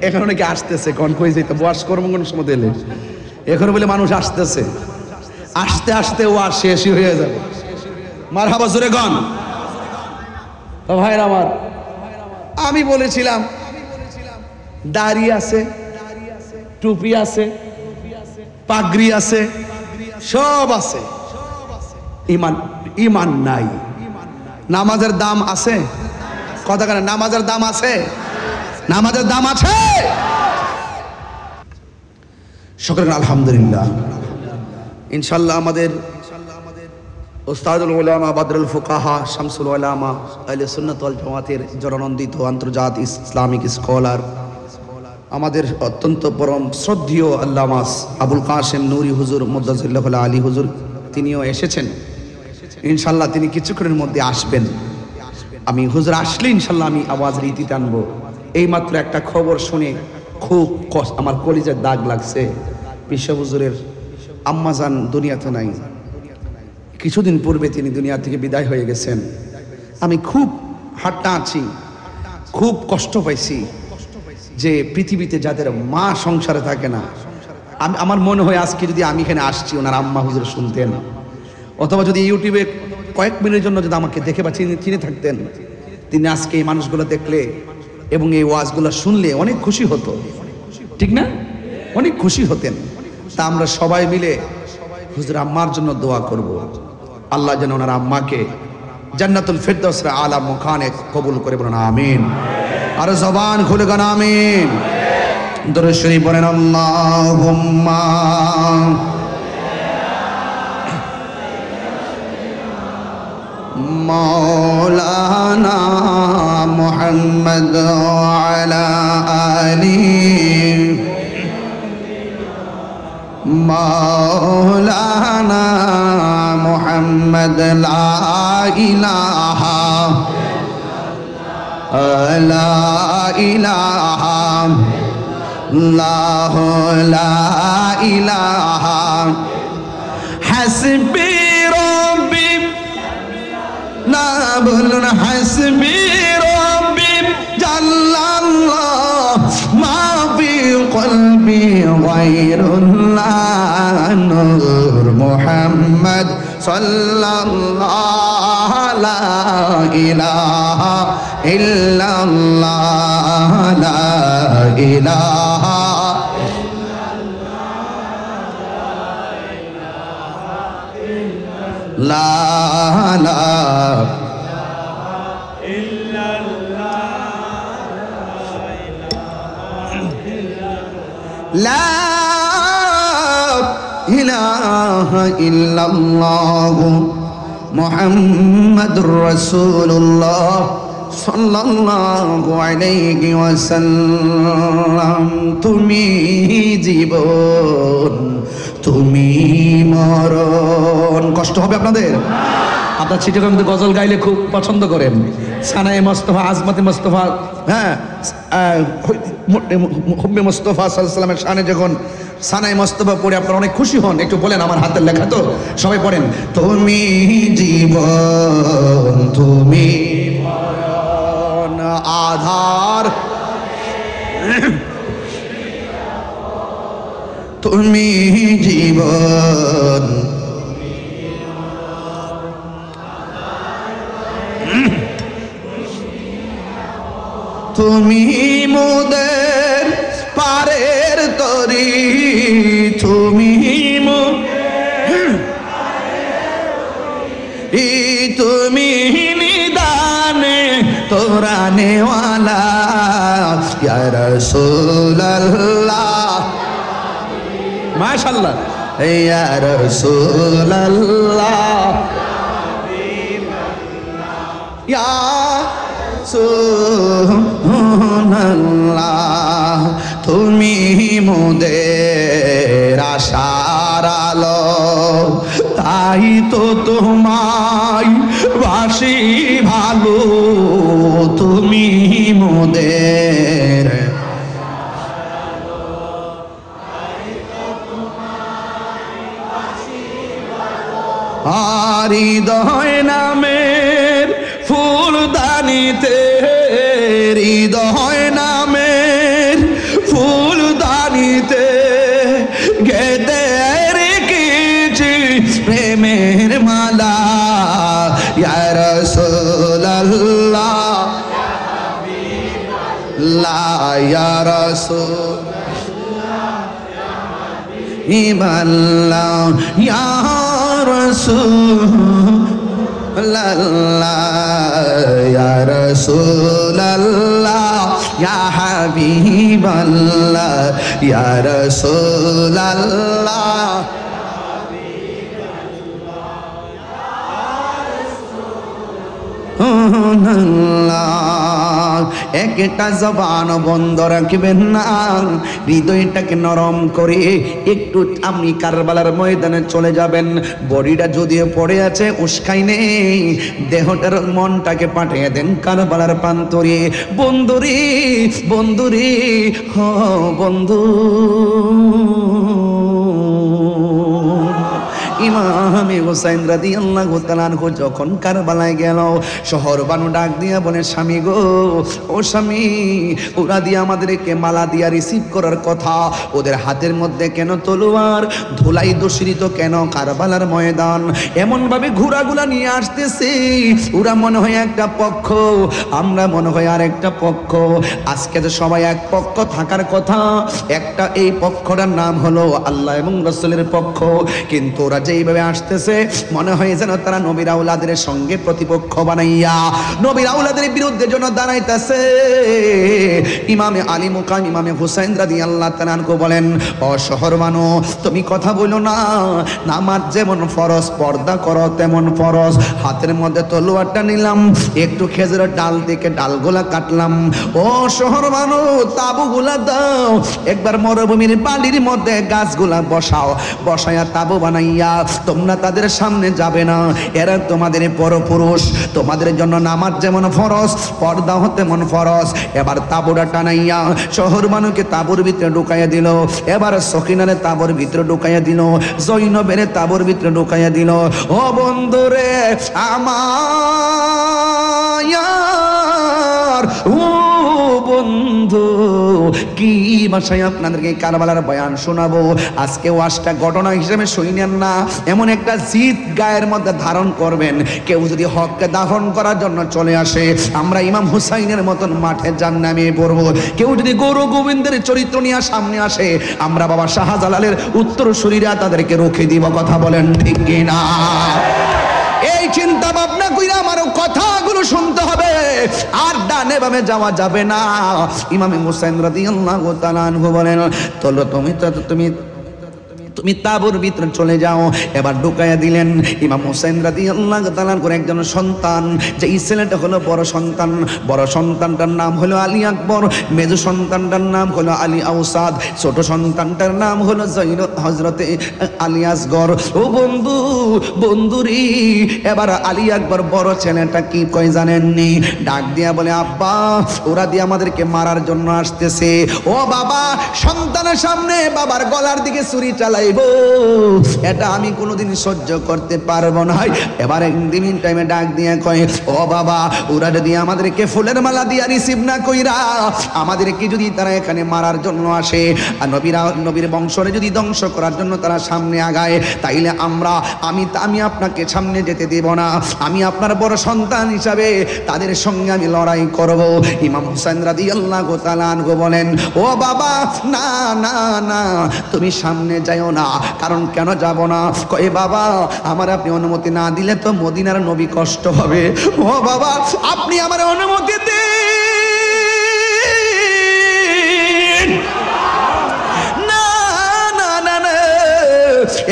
এখানে নাকি আসতেছে, কন কই যেতে বয়স কর্ম কোন সময় দিলে এখন বলে মানুষ আসতেছে, আসতে আসতে ও আর শেষই হয়ে যাবে। মারহাবা জোরে গান। তো ভাইরা আমার, আমি বলেছিলাম দাড়ি আছে, টুপি আছে, পাগড়ি আছে, সব আছে, ইমান ইমান নাই। নামাজের দাম আছে? কথা কেন? নামাজের দাম আছে? নামাজের দাম আছে? শুকরান আলহামদুলিল্লাহ। ইনশাআল্লাহ আমাদের উস্তাদুল উলামা বদরুল ফুকাহা শামসুল উলামা আহলে সুন্নাত ওয়াল জামাতের জননন্দিত আন্তর্জাতিক ইসলামিক স্কলার, আমাদের অত্যন্ত পরম শ্রদ্ধেয় আল্লামা আবুল কাসেম নুরি হুজুর মুদ্দাজিল্লাহ আলী হুজুর, তিনিও এসেছেন। ইনশাআল্লাহ তিনি কিছুক্ষণের মধ্যে আসবেন। আমি হুজুর আসলে ইনশাআল্লাহ আমি আওয়াজ রীতিতে আনবো। এইমাত্র একটা খবর শুনে খুব আমার কলিজার দাগ লাগছে। বিশ্ব হুজুরের আম্মাজান দুনিয়াতে নাই, কিছুদিন পূর্বে তিনি দুনিয়া থেকে বিদায় হয়ে গেছেন। আমি খুব হাট্টা আছি, খুব কষ্ট পাইছি যে পৃথিবীতে যাদের মা সংসারে থাকে না, আমার মনে হয় আজকে যদি আমি এখানে আসছি ওনার আম্মা হুজুর শুনতেন, অথবা যদি ইউটিউবে কয়েক মিনিটের জন্য যদি আমাকে দেখে বা চিনে থাকতেন, তিনি আজকে এই মানুষগুলো দেখলে এবং এই ওয়াজগুলো শুনলে অনেক খুশি হতো, ঠিক না? অনেক খুশি হতেন। তা আমরা সবাই মিলে হুজুর আম্মার জন্য দোয়া করব, আল্লাহ যেন ওনার আম্মাকে জান্নাতুল ফিরদাউসের আলা মুকানে কবুল করে, বলেন আমিন। আর জবান খুলে গান আমিন। দরুদ শরীফ পড়েন আল্লাহুম্মা মাওলানা মুহাম্মদ আলা আলিহি মাওলানা মুহাম্মদ লা ইলাহা লা ইলাহা ইল্লাল্লাহু লা ইলাহা হাসবি রব্বি না বলুন হাসবি রব্বি জাল্লাল্লাহ মা ফি কলবি গায়রুল্লাহ নূর মুহাম্মদ সাল্লাল্লাহু লা ইলাহা ইল্লাল্লাহ লা ইলাহা লা লা লা ইলাহা ইল্লাল্লাহ মুহাম্মাদুর রাসূলুল্লাহ সাল্লাল্লাহু আলাইহি ওয়াসাল্লাম। তুমি জীবন, তুমি মরণ। কষ্ট হবে আপনাদের? আপনার চিঠির মধ্যে গজল গাইলে খুব পছন্দ করেন, সানায়ে মোস্তফা, আজমতে মোস্তফা, হ্যাঁ হুব্বে মোস্তফা সাল্লাল্লাহু আলাইহি ওয়াসাল্লামের শানে যখন সানায়ে মোস্তফা পড়ে আপনারা অনেক খুশি হন। একটু বলেন, আমার হাতের লেখা তো, সবাই পড়েন। তুমি জীবন, তুমি মরণ, আধার তুমি জীবন, তুমি মোদের পারের তরি, তুমি তুমি নিদানে তোরানে ওয়ালা ইয়া রাসূলুল্লাহ। মাশাআল্লাহ, ইয়া রাসূলুল্লাহ ইয়া রাসূলুল্লাহ মোদের আশার আলো, তাই তো তোমায় বাসি ভালো, তুমি মোদের হৃদয় নামের ফুলদানিতে, হৃদয় নামের ফুলদানিতে গেঁথে রেখেছি প্রেমের মালা, ইয়া রাসূলুল্লাহ ইয়া রাসূলুল্লাহ ইয়া রাসূলুল্লাহ ইয়া রাসূলুল্লাহ ইয়া হাবিবাল্লাহ ইয়া রাসূলুল্লাহ। একটা জবান বন্ধ রাখবেন না, হৃদয়টাকে নরম করে একটু আপনি কারবালার ময়দানে চলে যাবেন। বডিটা যদিও পড়ে আছে, উস্কাই নেই, দেহটার মনটাকে পাঠিয়ে দেন কারবালার প্রান্তরে। বন্ধুরে বন্ধুরে হ বন্ধু, ইমাম হুসাইন রাদিয়াল্লাহু তাআলা আনহু যখন কারবালায় গেল, শহর বানু ডাক দিয়া বলে, স্বামী গো, ও স্বামী, ওরা দিয়ে আমাদেরকে মালা দিয়া রিসিভ করার কথা, ওদের হাতের মধ্যে কেন তলোয়ার, ধুলাই দূষিত কেন কারবালার ময়দান, এমন ভাবে ঘোড়াগুলা নিয়ে আসতেছে, ওরা মনে হয় একটা পক্ষ, আমরা মনে হয় আর একটা পক্ষ। আজকে তো সবাই এক পক্ষ থাকার কথা, একটা এই পক্ষটার নাম হলো আল্লাহ এবং রাসূলের পক্ষ, কিন্তু ওরা যেইভাবে আসতেছে মনে হয় যেন তারা নবীর আওলাদের সঙ্গে প্রতিপক্ষ বানাইয়া নবীর আওলাদের বিরুদ্ধে যেন দাঁড়াইতেছে। ইমামে আলী মুকাম ইমামে হুসাইন রাদিয়াল্লাহু তাআলা আনহু বলেন, ও শহর বানো, তুমি কথা বলো না, নামাজ যেমন ফরজ, পর্দা করো তেমন ফরজ। হাতের মধ্যে তলোয়ারটা নিলাম, একটু খেজুরের ডাল থেকে ডালগুলা কাটলাম। ও শহর বানো, তাবুগুলা দাও, একবার মরুভূমির বালির মধ্যে গাছগুলা বসাও, বসায়া তাবু বানাইয়া তোমরা তাদের সামনে যাবে না, এরা তোমাদের পরপুরুষ, তোমাদের জন্য নামাজ যেমন ফরজ, পর্দা তেমন ফরজ। এবার তাবুরা টানাইয়া শহর মানুষকে তাবুর ভিতরে ঢুকাইয়া দিল, এবার সকিনারে তাবুর ভিতরে ঢুকাইয়া দিল, জৈনবের তাবুর ভিতরে ঢুকাইয়া দিল। ও বন্ধুরে আমার, ও বন্ধু, কি ভাষায় আপনাদেরকে কারবালার বয়ান শোনাবো। আজকে ওয়াজটা ঘটনা হিসেবে শুনেন না, এমন একটা জিদ গায়ের মধ্যে ধারণ করবেন। কেউ যদি হককে দাফন করার জন্য চলে আসে, আমরা ইমাম হুসাইনের মতন মাঠে জান্নামে পড়বো। কেউ যদি গৌর গোবিন্দের চরিত্র নিয়ে সামনে আসে, আমরা বাবা শাহজালালের উত্তরসূরিরা তাদেরকে রুখে দিব। কথা বলেন ঠিক কিনা? এই চিন্তা ভাবনা কইরা আমার কথাগুলো শুনতে হবে, আর ডানে বামে যাওয়া যাবে না। ইমাম হুসাইন রাদিয়াল্লাহু তাআলা আনহু বলেন, চলো তুমি তাবুর ভিতরে চলে যাও। এবার ঢুকাইয়া দিলেন। ইমাম হুসাইন রাদিয়াল্লাহু তাআলা করে একজন সন্তান, যে এই ছেলেটা হলো বড় সন্তান, বড় সন্তানটার নাম হলো আলী আকবর, মেজ সন্তানটার নাম হলো আলী আওসাদ, ছোট সন্তানটার নাম হলো হযরতে আলী আসগর। ও বন্ধু, বন্ধুরি, এবার আলী আকবর বড় ছেলেটা কি কয় জানেননি? ডাক দিয়া বলে, আব্বা, ওরা দিয়ে আমাদেরকে মারার জন্য আসতেছে। ও বাবা, সন্তানের সামনে বাবার গলার দিকে ছুরি চালাই, এটা আমি কোনোদিন সহ্য করতে পারবো না। এবার একদিন টাইমে ডাক দিয়ে কয়, ও বাবা, ওরা যদি আমাদেরকে ফুলের মালা দিয়া রিসিভ না কইরা আমাদেরকে যদি তারা এখানে মারার জন্য আসে, আর নবীর বংশরে যদি ধ্বংস করার জন্য তারা সামনে আগায়, তাইলে আমি আপনাকে সামনে যেতে দেব না। আমি আপনার বড় সন্তান হিসাবে তাদের সঙ্গে আমি লড়াই করব। ইমাম হুসাইন রাদিয়াল্লাহু তাআলা আনহু বলেন, ও বাবা, না না না, তুমি সামনে যাইও না। কারণ কেন যাব না? কয়, বাবা, আমার আপনি অনুমতি না দিলে তো মদিনার নবী কষ্ট হবে। ও বাবা, আপনি আমার অনুমতি দিন। না না না না,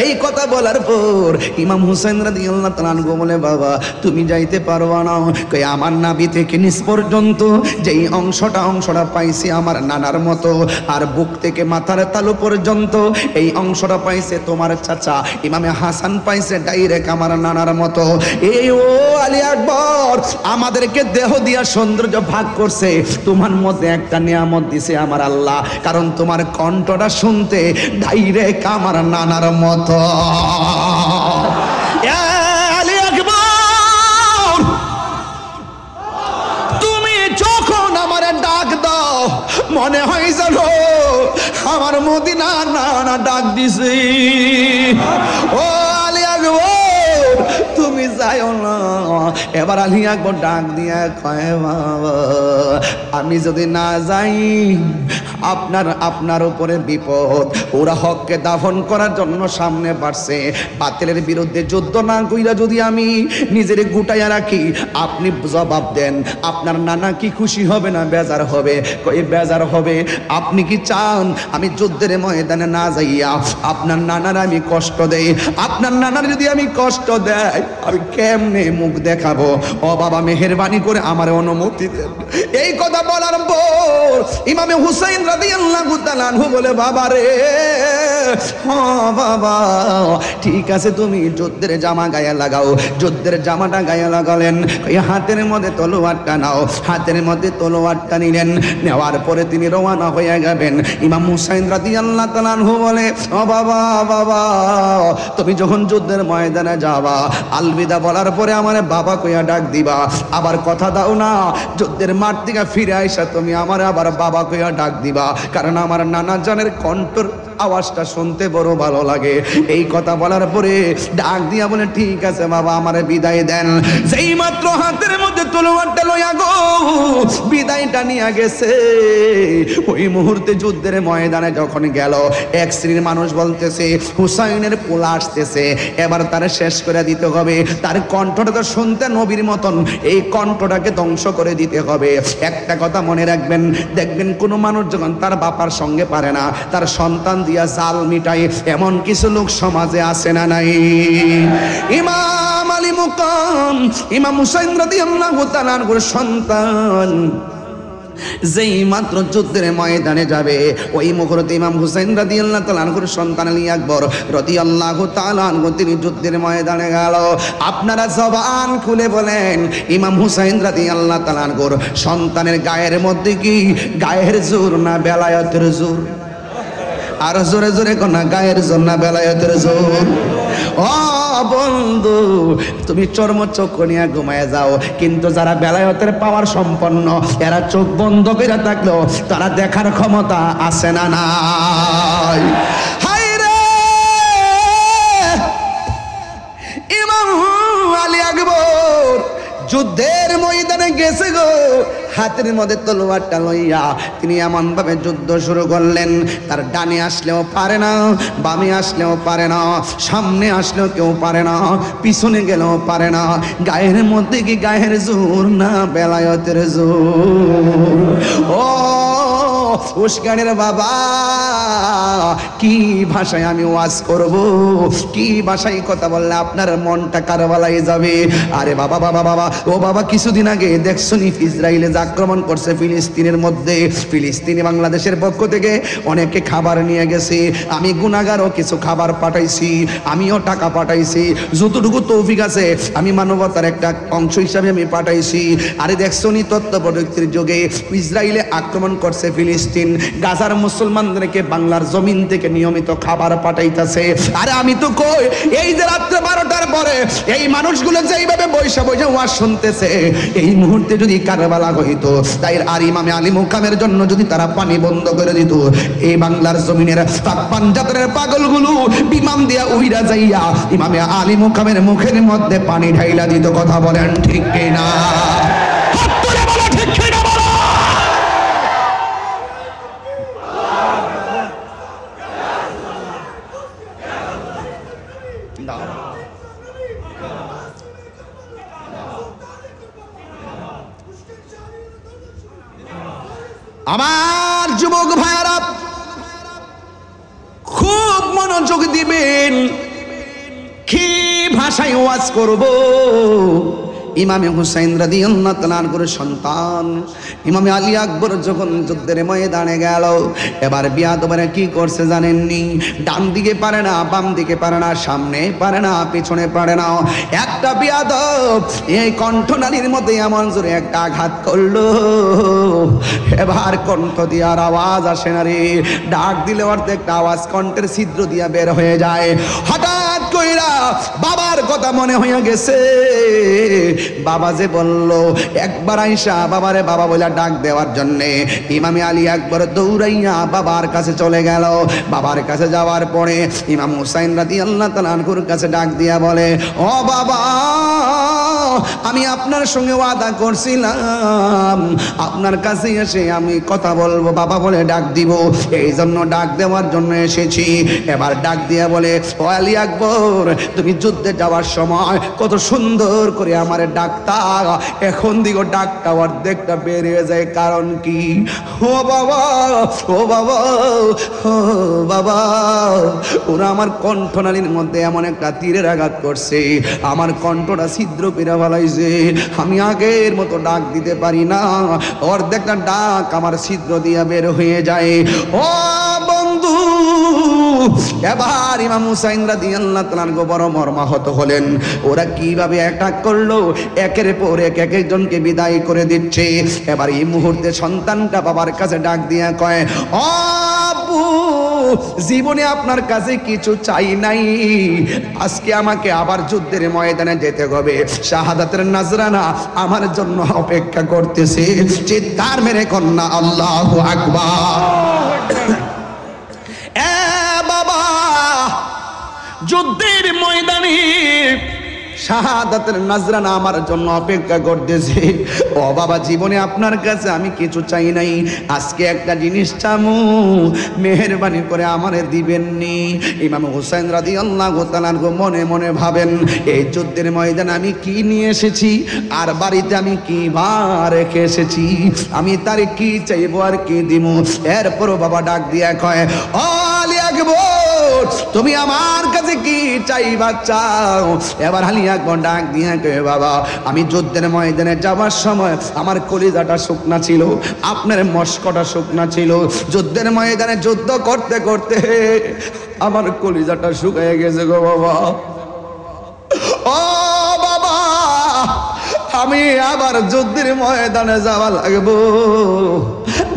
এই কথা বলার পর ইমাম হুসাইন রাদিয়াল্লাহু তাআলা আনহু বলে বাবা তুমি যাইতে পারবা না কই আমার নাভি থেকে নিচ পর্যন্ত যেই অংশটা পাইছি আমার নানার মতো আর বুক থেকে মাথার তালু পর্যন্ত এই অংশটা পাইছে তোমার চাচা ইমামে হাসান পাইছে ডাইরেক্ট আমার নানার মতো এই ও আলী আকবর আমাদেরকে দেহ দিয়া সৌন্দর্য ভাগ করছে তোমার মধ্যে একটা নিয়ামত দিছে আমার আল্লাহ কারণ তোমার কণ্ঠটা শুনতে ডাইরেক্ট আমার নানার মতো আলী আকবর তুমি যখন আমার ডাক দাও মনে হয় জানো আমার মদিনা নানা ডাক দিছে ও আলী আকবর তুমি যাও না এবার আলী আকবর ডাক দিয়া কয় বাবা আমি যদি না যাই আপনার উপরে বিপদ ওরা হককে দাফন করার জন্য সামনে বাড়ছে বাতিলের বিরুদ্ধে যুদ্ধ না কইরা যদি আমি নিজের গুটাইয়া রাখি আপনি জবাব দেন আপনার নানা কি খুশি হবে না বেজার হবে কই বেজার হবে আপনি কি চান আমি যুদ্ধের ময়দানে না যাইয়া আপনার নানার আমি কষ্ট দেই আপনার নানার যদি আমি কষ্ট দেই আমি কেমনে মুখ দেখাবো ও বাবা মেহেরবানি করে আমার অনুমতি দেন এই কথা বলার পর ইমামে হুসাইন রাদিয়াল্লাহু তাআলা আনহু বলে বাবা রে ও বাবা ঠিক আছে তুমি যুদ্ধের জামা গায়ে লাগাও যুদ্ধের জামাটা গায়ে লাগালেন এই হাতের মধ্যে তলোয়ারটা নাও হাতের মধ্যে তলোয়ারটা নিলেন নেওয়ার পরে তিনি রওনা হয়ে যাবেন ইমাম হুসাইন রাদিয়াল্লাহু তাআলা আনহু বলে ও বাবা বাবা তুমি যখন যুদ্ধের ময়দানে যাবা আলবিদা বলার পরে আমার বাবা কইয়া ডাক দিবা আবার কথা দাও না যুদ্ধের মাঠ থেকে ফিরে আইসা তুমি আমার আবার বাবা কইয়া ডাক দিবা কারণ আমার নানা জানের কণ্ঠর আওয়াজটা শুনতে বড় ভালো লাগে এই কথা বলার পরে ডাক দিয়া বলে ঠিক আছে বাবা আমারে বিদায় দেন যেই মাত্র হাতের মধ্যে তলোয়ারটা লইয়া গো বিদায়টা নিয়ে গেছে ওই মুহূর্তে যুদ্ধের ময়দানে যখন গেল এক শ্রেণীর মানুষ বলতেছে হুসাইনের পোলা আসতেছে এবার তারে শেষ করে দিতে হবে তার কণ্ঠটা তো শুনতে নবীর মতন এই কণ্ঠটাকে ধ্বংস করে দিতে হবে একটা কথা মনে রাখবেন দেখবেন কোনো মানুষ যখন তার বাবার সঙ্গে পারে না তার সন্তান দিয়া জাল মিটাই এমন কিছু লোক সমাজে আছে না নাই ইমাম আলী মুকাম ইমাম হুসাইন রাদিয়াল্লাহু তাআলা আনহুর সন্তান যেই মাত্র যুদ্ধের ময়দানে যাবে ওই মুহূর্তে ইমাম হুসাইন রাদিয়াল্লাহু তাআলা আনহুর সন্তান আলী আকবর রাদিয়াল্লাহু তাআলা আনহু তিনি যুদ্ধের ময়দানে গেল আপনারা জবান খুলে বলেন ইমাম হুসাইন রাদিয়াল্লাহু তাআলা আনহুর সন্তানের গায়ের মধ্যে কি গায়ের জোর না বেলায়েতের জোর আর জোরে জোরে কোনা গায়ের জোর না বেলায়েতের জোর ও বন্ধু তুমি চর্ম চোখ নিয়ে ঘুমায় যাও কিন্তু যারা বেলায়েতের পাওয়ার সম্পন্ন এরা চোখ বন্ধ করে থাকলেও তারা দেখার ক্ষমতা আছে না নাই হায় রে ইমাম আলী আকবর যুদ্ধের ময়দানে গেছে গো হাতের মধ্যে তলোয়ারটা লইয়া তিনি এমন ভাবে যুদ্ধ শুরু করলেন তার ডানে আসলেও পারে না বামে আসলেও পারে না সামনে আসলেও কেউ পারে না পিছনে গেলেও পারে না গায়ের মধ্যে কি গায়ের জোর না বেলায়েতের জোর ও উস্কানের বাবা কি ভাষায় আমি ওয়াজ করব কি ভাষায় কথা বললে আপনার মনটা কারবালায় যাবে আরে বাবা বাবা বাবা ও বাবা কিছুদিন আগে দেখছনি ইসরায়েলে আক্রমণ করছে ফিলিস্তিনের মধ্যে ফিলিস্তিনি বাংলাদেশের পক্ষ থেকে অনেকে খাবার নিয়ে গেছে আমি গুনাহগারও কিছু খাবার পাঠাইছি আমিও টাকা পাঠাইছি যতটুকু তৌফিক আছে আমি মানবতার একটা অংশ হিসাবে আমি পাঠাইছি আরে দেখছনি তথ্য প্রযুক্তির যুগে ইসরায়েলে আক্রমণ করছে ফিলিস্তিন গাজার মুসলমানদেরকে বাংলার জমিন থেকে নিয়মিত খাবার পাঠাইতেছে আরে আমি তো কই এই যে রাত্রে 12টার পরে এই মানুষগুলো যেইভাবে বৈশা বৈশা ওয়াজ শুনতেছে এই মুহূর্তে যদি কারবালা হইতো তাই আর ইমামে আলী মুকামের জন্য যদি তারা পানি বন্ধ করে দিত এই বাংলার জমিনের পাঞ্জাবের পাগলগুলো বিমান দিয়া উইরা যাইয়া ইমামে আলী মুকামের মুখের মধ্যে পানি ঢাইলা দিত কথা বলেন ঠিক কিনা হাত তুলে বলো ঠিক কিনা বলো আমার যুবক ভাইরা খুব মনোযোগ দিবেন ভাষায় ওয়াজ করব। ইমামে হুসাইন রাদিয়াল্লাহু তাআলা আনহুর সন্তান ইমামে আলী আকবর যখন যুদ্ধের ময়দানে গেল, এবার বিয়াদবেরা কি করছে জানেননি? ডান দিকে পারে না, বাম দিকে পারে না, সামনে পারে না, পিছনে পারে না। একটা বিয়াদব এই কণ্ঠনালীর মধ্যে এমন জোরে একটা আঘাত করলো, এবার কণ্ঠ দিয়ে আর আওয়াজ আসে না রে। ডাক দিলে অর্ধেকটা আওয়াজ কণ্ঠের ছিদ্র দিয়ে বের হয়ে যায়। হঠাৎ কইরা বাবার কথা মনে হয়ে গেছে। বাবা যে বলল, একবার আইসা বাবারে বাবা বলে ডাক দেওয়ার জন্যে ইমামে আলী আকবর দৌড়াইয়া বাবার কাছে চলে গেল। বাবার কাছে যাওয়ার পরে ইমাম হুসাইন রাদিয়াল্লাহু তাআলা আনহুর কাছে ডাক দিয়া বলে, ও বাবা, আমি আপনার সঙ্গে ওয়াদা করছিলাম আপনার কাছে এসে আমি কথা বলবো, বাবা বলে ডাক দিব, এই জন্য ডাক দেওয়ার জন্য এসেছি। এবার ডাক দিয়া বলে, ও আলী আকবর, তুমি যুদ্ধে যাওয়ার সময় কত সুন্দর করে আমার ডাকতা, এখন দিগো ডাকটা অর্ধেকটা বেরিয়ে যায়, কারণ কি? ও বাবা, ও বাবা, ও বাবা, ওরা আমার কণ্ঠনালীর মধ্যে এমন একটা তীরের আঘাত করছে, আমার কণ্ঠটা ছিদ্র পেরা ফেলাইছে, আমি আগের মতো ডাক দিতে পারি না, অর্ধেকটা ডাক আমার ছিদ্র দিয়া বের হয়ে যায়। ও বন্ধু, এবার ইমাম হুসাইন রাদিয়াল্লাহু তাআলা আনহু বড় মর্মাহত হলেন। ওরা কিভাবে অ্যাটাক করলো, একের পর এক এক একজনকে বিদায় করে দিচ্ছে। এবার এই মুহূর্তে সন্তানটা বাবার কাছে ডাক দিয়া কয়, ও আব্বু, জীবনে আপনার কাছে কিছু চাই নাই, আজকে আমাকে আবার যুদ্ধের ময়দানে যেতে হবে, শাহাদাতের নাজরানা আমার জন্য অপেক্ষা করতেছে। চিৎকার মেরে কন্যা আল্লাহু আকবার। বাবা, যুদ্ধের ময়দানে শাহাদাতের নাজরানা আমার জন্য অপেক্ষা করতেছে। ও বাবা, জীবনে আপনার কাছে আমি কিছু চাই নাই, আজকে একটা জিনিস চামু, মেহেরবানি করে আমারে দিবেননি। ইমাম হুসাইন রাদিয়াল্লাহু তাআলা আনহু মনে মনে ভাবেন, এই যুদ্ধের ময়দানে আমি কি নিয়ে এসেছি, আর বাড়িতে আমি কি রেখে এসেছি, আমি তারে কি চাইবো আর কি দিব। এরপরও বাবা ডাক দিয়া কয়, ও আলী আকবর, তুমি আমার কাছে কি চাইবা চাও? এবার আলী আকবর ডাক দিয়া কয়, বাবা, আমি যুদ্ধের ময়দানে যাওয়ার সময় আমার কলিজাটা শুকনা ছিল, আপনার মস্কটা শুকনা ছিল, যুদ্ধের ময়দানে যুদ্ধ করতে করতে আমার কলিজাটা শুকিয়ে গেছে গো বাবা। ও বাবা, আমি আবার যুদ্ধের ময়দানে যাওয়া লাগবো,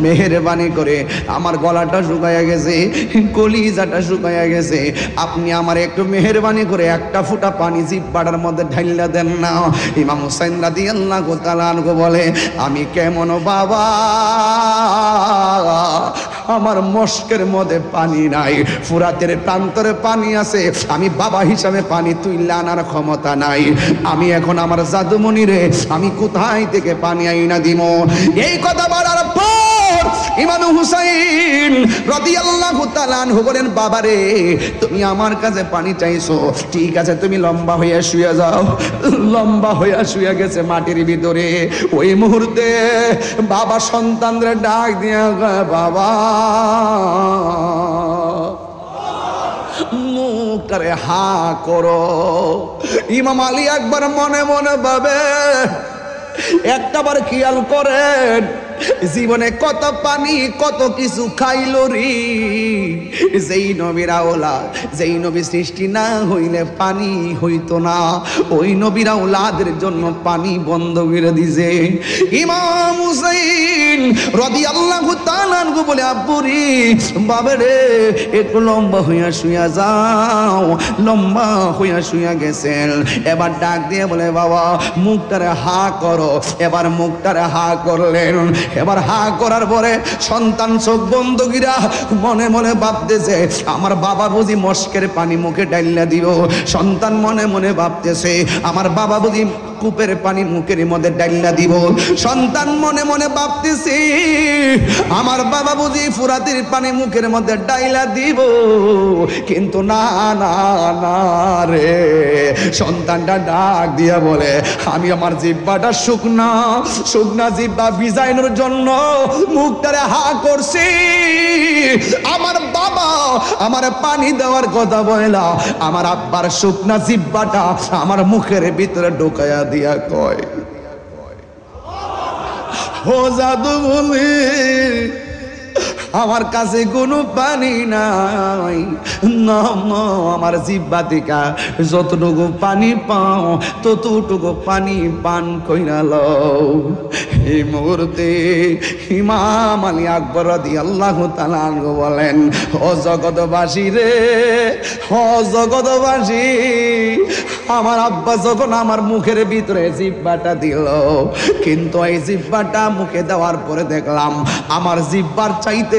মেহেরবানি করে, আমার গলাটা শুকাইয়া গেছে, কলিজাটা শুকাইয়া গেছে, আপনি আমার একটু মেহেরবানি করে একটা ফুটা পানি জিহ্বার মধ্যে ঢাইলা দেন না। ইমাম হুসাইন রাদিয়াল্লাহু তাআলা আনহু বলে, আমি কেমন বাবা, আমার মস্কের মধ্যে পানি নাই, ফুরাতের প্রান্তরে পানি আছে, আমি বাবা হিসাবে পানি তুইলা আনার ক্ষমতা নাই, আমি এখন আমার জাদুমণি রে আমি কোথায় থেকে পানি আইনা দিব? এই কথা বলার পর ইমাম হুসাইন রাদিয়াল্লাহু তাআলা আনহু বলেন, বাবা রে, তুমি আমার কাছে পানি চাইছো, ঠিক আছে, তুমি লম্বা হইয়া শুয়ে যাও। লম্বা হইয়া শুয়ে গেছে মাটির ভিতরে। ওই মুহূর্তে বাবা সন্তানদের ডাক দিয়া, বাবা, মুখটারে হা করো। ইমাম আলী আকবর মনে মনে ভাবে, একটাবার খেয়াল করেন, জীবনে কত পানি কত কিছু খাইলো রে, যেই নবীর আওলাদ, যেই নবী সৃষ্টি না হইলে পানি হইতো না, ওই নবীর আওলাদের জন্য পানি বন্ধ করে দিছে। ইমাম হুসাইন রাদিয়াল্লাহু তাআলা আনহু বলে, আব্বুরি, বাবারে, একটু লম্বা হইয়া শুয়া যাও। লম্বা হইয়া শুয়া গেছেন। এবার ডাক দিয়ে বলে, বাবা, মুখটারে হা করো। এবার মুখটারে হা করলেন। এবার হা করার পরে সন্তান চোখ বন্ধ কইরা মনে মনে ভাবতেছে, আমার বাবা বুঝি মস্কের পানি মুখে ডাইলা দিও। সন্তান মনে মনে ভাবতেছে, আমার বাবা বুঝি কূপের পানি মুখের মধ্যে ডাইলা দিব। সন্তান মনে মনে ভাবতেছি আমার বাবা বুঝি ফুরাতের পানি মুখের মধ্যে ডাইলা দিব, কিন্তু না না না রে। সন্তানটা ডাক দিয়া বলে, আমি আমার জিহ্বাটা শুকনা শুকনা জিহ্বা ভিজাইনোর জন্য মুখটারে হা করছি। আমার বাবা আমার পানি দেওয়ার কথা বলা, আমার আব্বার শুকনা জিহ্বাটা আমার মুখের ভিতরে ঢোকায়া দিয়া কয়, ও জাদু বলি আমার কাছে কোনো পানি নাই, না আমার জিহ্বা থেকে যতটুকু পানি পাও ততটুকু পানি পান কইরা লও। এই মুহূর্তে ইমাম আলী আকবর রাদিয়াল্লাহু তাআলা আনহু বলেন, ও জগৎবাসী রে, ও জগৎবাসী, আমার আব্বা যখন আমার মুখের ভিতরে জিহ্বাটা দিল, কিন্তু এই জিহ্বাটা মুখে দেওয়ার পরে দেখলাম আমার জিহ্বার চাইতে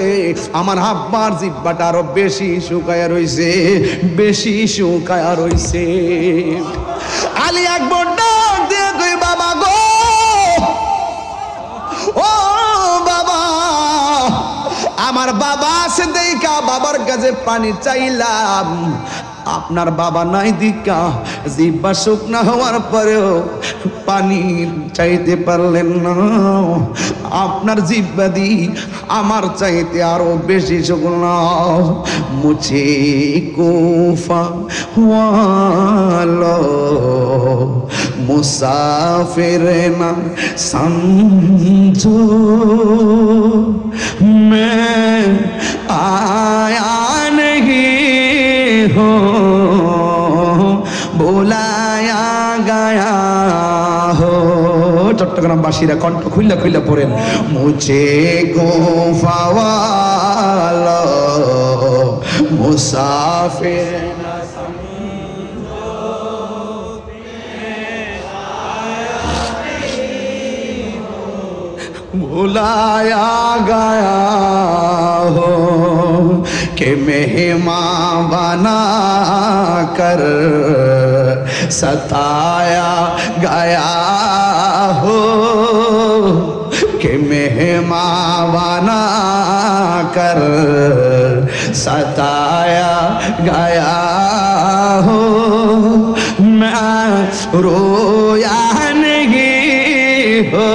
আমার আব্বার জিহ্বাটা আরো বেশি শুকায়া রইছে, বেশি শুকায়া রইছে। আলী আকবর ডাক দিয়ে কই, বাবা গো, ও বাবা, আমার বাবা আছে দেখা বাবার কাছে পানি চাইলাম, আপনার বাবা নাই দিকা জিহ্বা শুকনা হওয়ার পরেও পানি চাইতে পারলেন না। আপনার জিহ্বা দি আমার চাইতে আরো বেশি শুকনা। মুঝে কুফা ওয়ালো মুসাফির না সমঝো, मैं आया नहीं हो बुलाया गया हो। চট্টগ্রামবাসীরা কণ্ঠ খুইলা খুইলা পড়েন, মুঝে গোফাওয়ালো মুসাফির না সমঝো, बुलाया गया हो कि मेहमान बना कर सताया गया हो, कि मेहमान बना कर सताया गया हो। मैं रोया नहीं हो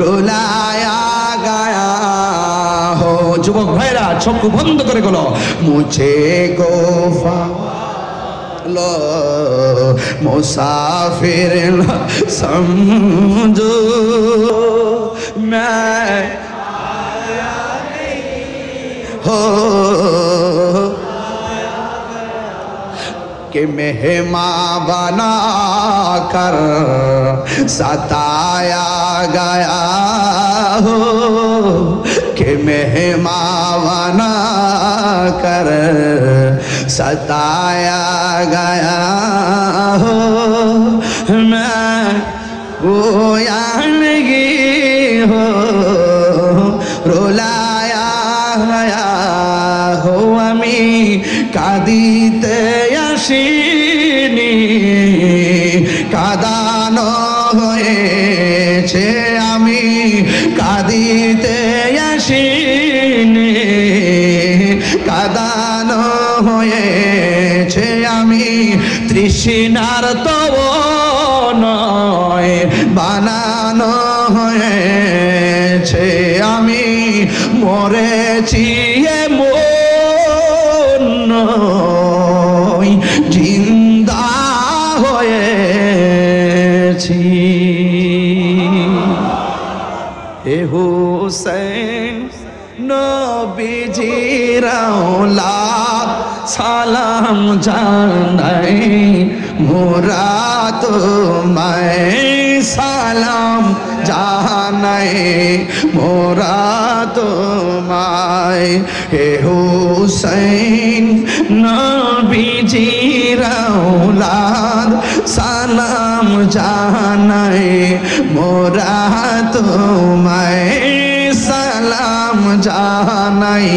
রুলায়া গায়া হো। যুবক ভাইরা চক্ষু বন্ধ করে গেল, মুঝে গোফা লো মুসাফির না সমঝো, मैं हो कि मेहमान बना कर सताया गया हो, कि मेहमान बना कर सताया गया हो। मैं रोया नहीं हो रुलाया गया हो। আমি কাঁদিতে আসিনি, কাঁদানো হয়েছে। আমি কাঁদিতে আসিনি, কাঁদানো হয়েছে। আমি তৃষ্ণার তব নয় বানানো হয়েছে। আমি মরেছি জিন্দা হয়েছি। হে হুসেন নবীজির औलाद সালাম জানাই, মোরা তোমায় সালাম জানাই, মোরা তোমায়। হে হুসেন নবীজির औलाद সালাম জানাই, মোরা তোমায় সালাম জানাই,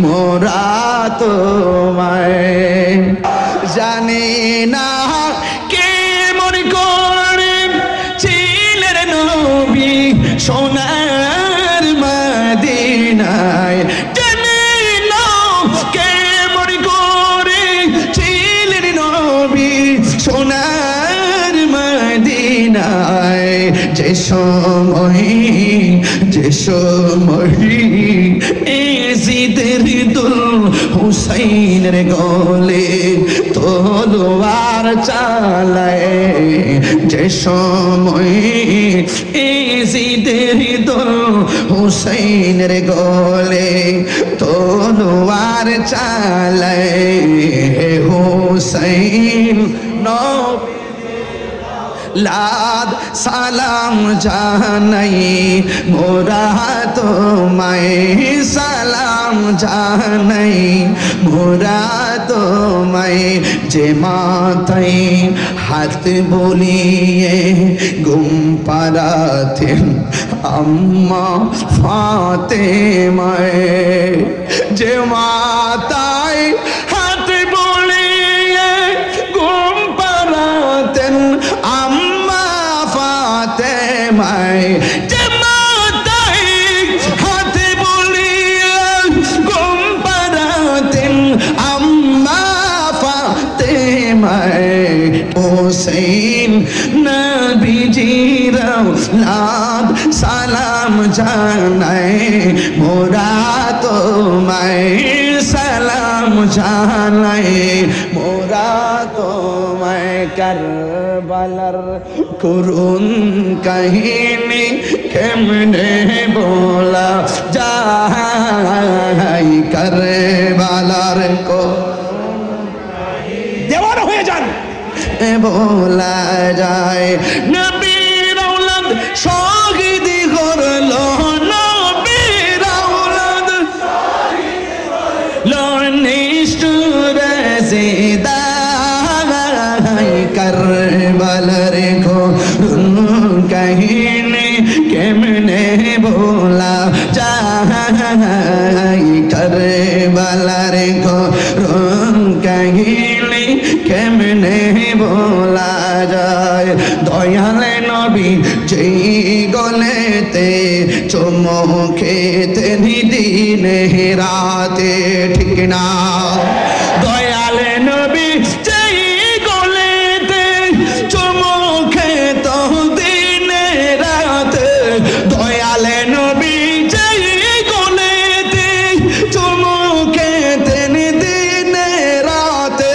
মোরা তোমায়। জানি না কে মনে যে সময় এজিদের দুল হুসাইনের গলে তলোয়ার চালায়, যে সময় এজিদের দুল হুসাইনের গলে তলোয়ার চালায়, হুসাইন নবী লাদ সালাম জানাই মোরা তোমায়, সালাম জানাই মোরা তোমায়, যে মাথায় হাত বলিয়ে ঘুম পাড়াতেন আম্মা ফাতেমায়, যে মাথায় হাত বলিয়ে ঘুম পাড়াতেন আম্মা ফাতেমায়, যে মাথায় হাত বলিয়ে ঘুম পাড়াতেন আম্মা ফাতেমায়, হুসাইন নবীজির লাদ সালাম জানাই মোরা তোমায়, সালাম জানাই মোরা তোমায়। কারবালার করুণ কাহিনী কেমনে বলা যায়, কারবালার দেওয়ানা হয়ে যান বলা যায়, নবীর আওলাদ শহীদ করলো, নবীর আওলাদ নিষ্ঠুরে জিদাই, কারবালার করুণ কাহিনী কেমনে বলা যায়, কারবালার করুণ কাহিনী কেমনে বলা যায়। দয়ালে নবী যেই গলেতে চুমুখেতে দিনে রাতে, ঠিক না? দয়ালে নবী যেই গলেতে চুমুখেত দিনে রাতে, দয়ালে নবী যেই গলেতে চুমুখেতেন দিনে রাতে,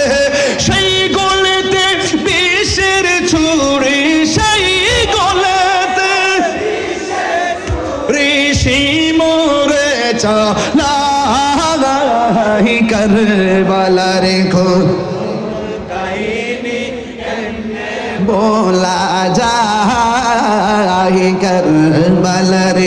সেই গলেতে বিষের ছুরি, সেই গলেতে ঋষি মরে চালাই, কারবালার কাহিনী বলা যায়, কারবালার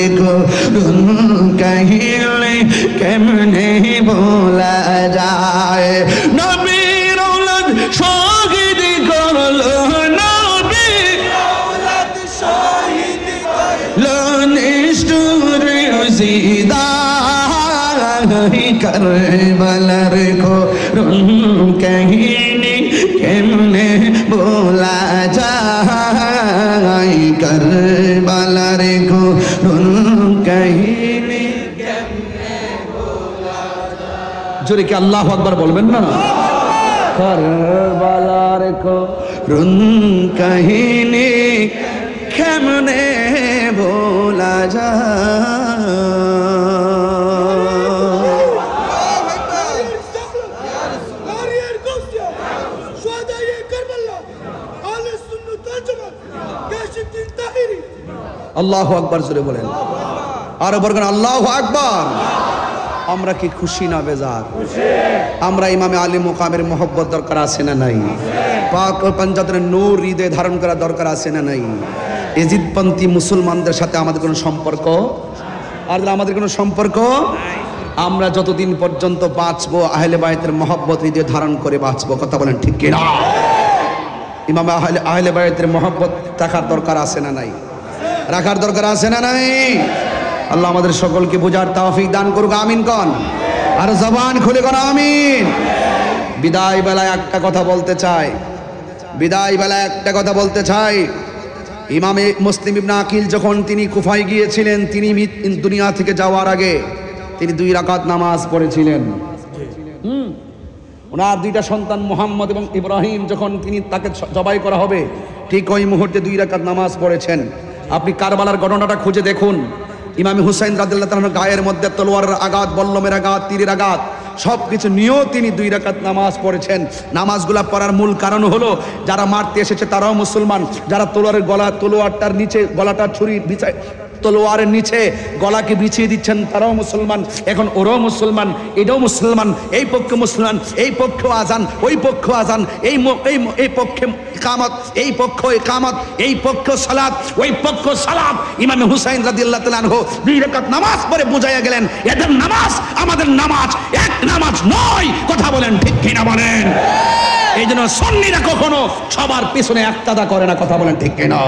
কাহিনী কেমনে বলা যায়। নবীর আওলাদ শহীদ করলো, নবীর আওলাদ শহীদ করলো নিষ্ঠুর জিদাই, কারবালার করুণ কাহিনী কেমনে বলা যায়, কারবালার করুণ কাহিনী কেমনে বলা যায়। জোরে কি আল্লাহু আকবার বলবেন না? কারবালার করুণ কাহিনী কেমনে বলা যায়। আল্লাহু আকবার জোরে বলেন, আরো বলবেন আল্লাহু আকবার। আমরা কি খুশি না বেজার? আমরা ইমামে আলী মুকামের মহব্বত দরকার আছে না নাই? পাক ও পাঞ্জাবের নূর হৃদয়ে ধারণ করা দরকার আছে না নাই? এজিদপন্থী মুসলমানদের সাথে আমাদের কোনো সম্পর্ক আর আমাদের কোনো সম্পর্ক? আমরা যতদিন পর্যন্ত বাঁচবো আহলে বায়তের মহব্বত হৃদয়ে ধারণ করে বাঁচবো। কথা বলেন ঠিক কি না? ইমামে আহলে বায়তের মহব্বত থাকার দরকার আছে না নাই? রাখার দরকার আছে না নাই? আল্লাহ আমাদের সকলকে বোঝার তৌফিক দান করুক, আমিন কোন। আর জবান খুলে কোন আমিন। বিদায় বেলায় একটা কথা বলতে চাই, বিদায় বেলায় একটা কথা বলতে চাই। ইমামে মুসলিম ইবনে আকিল যখন তিনি কুফায় গিয়েছিলেন, তিনি দুনিয়া থেকে যাওয়ার আগে তিনি 2 রাকাত নামাজ পড়েছিলেন। ওনার 2টা সন্তান মুহাম্মদ এবং ইব্রাহিম যখন তাকে জবাই করা হবে, ঠিক ওই মুহূর্তে 2 রাকাত নামাজ পড়েছেন। আপনি কারবালার ঘটনাটা খুঁজে দেখুন। ইমাম হুসাইন রাদিয়াল্লাহু তাআলা গায়ের মধ্যে তলোয়ারের আঘাত, বল্লমের আঘাত, তীরের আঘাত সব কিছু নিয়েও তিনি 2 রাকাত নামাজ পড়েছেন। নামাজগুলা পড়ার মূল কারণ হলো যারা মারতে এসেছে তারাও মুসলমান, যারা তলোয়ারটার নিচে গলাটার ছুরি বিছায় তলোয়ারের নিচে গলাকে বিছিয়ে দিচ্ছেন তারাও মুসলমান। এখন ওরাও মুসলমান, এটাও মুসলমান, এই পক্ষে মুসলমান, এই পক্ষেও আজান, ওই পক্ষ আজান, এই পক্ষে ইকামত, এই পক্ষ ইকামত, এই পক্ষ সালাত, ওই পক্ষ সালাত। ইমাম হুসাইন রাদিয়াল্লাহু তাআলা আনহু 2 রাকাত নামাজ পড়ে বুঝাইয়া গেলেন এদের নামাজ আমাদের নামাজ এক নামাজ নয়। কথা বলেন ঠিক কিনা বলেন? এই জন্য সুন্নিরা কখনো সবার পিছনে একতাদা করে না। কথা বলেন ঠিক কিনা?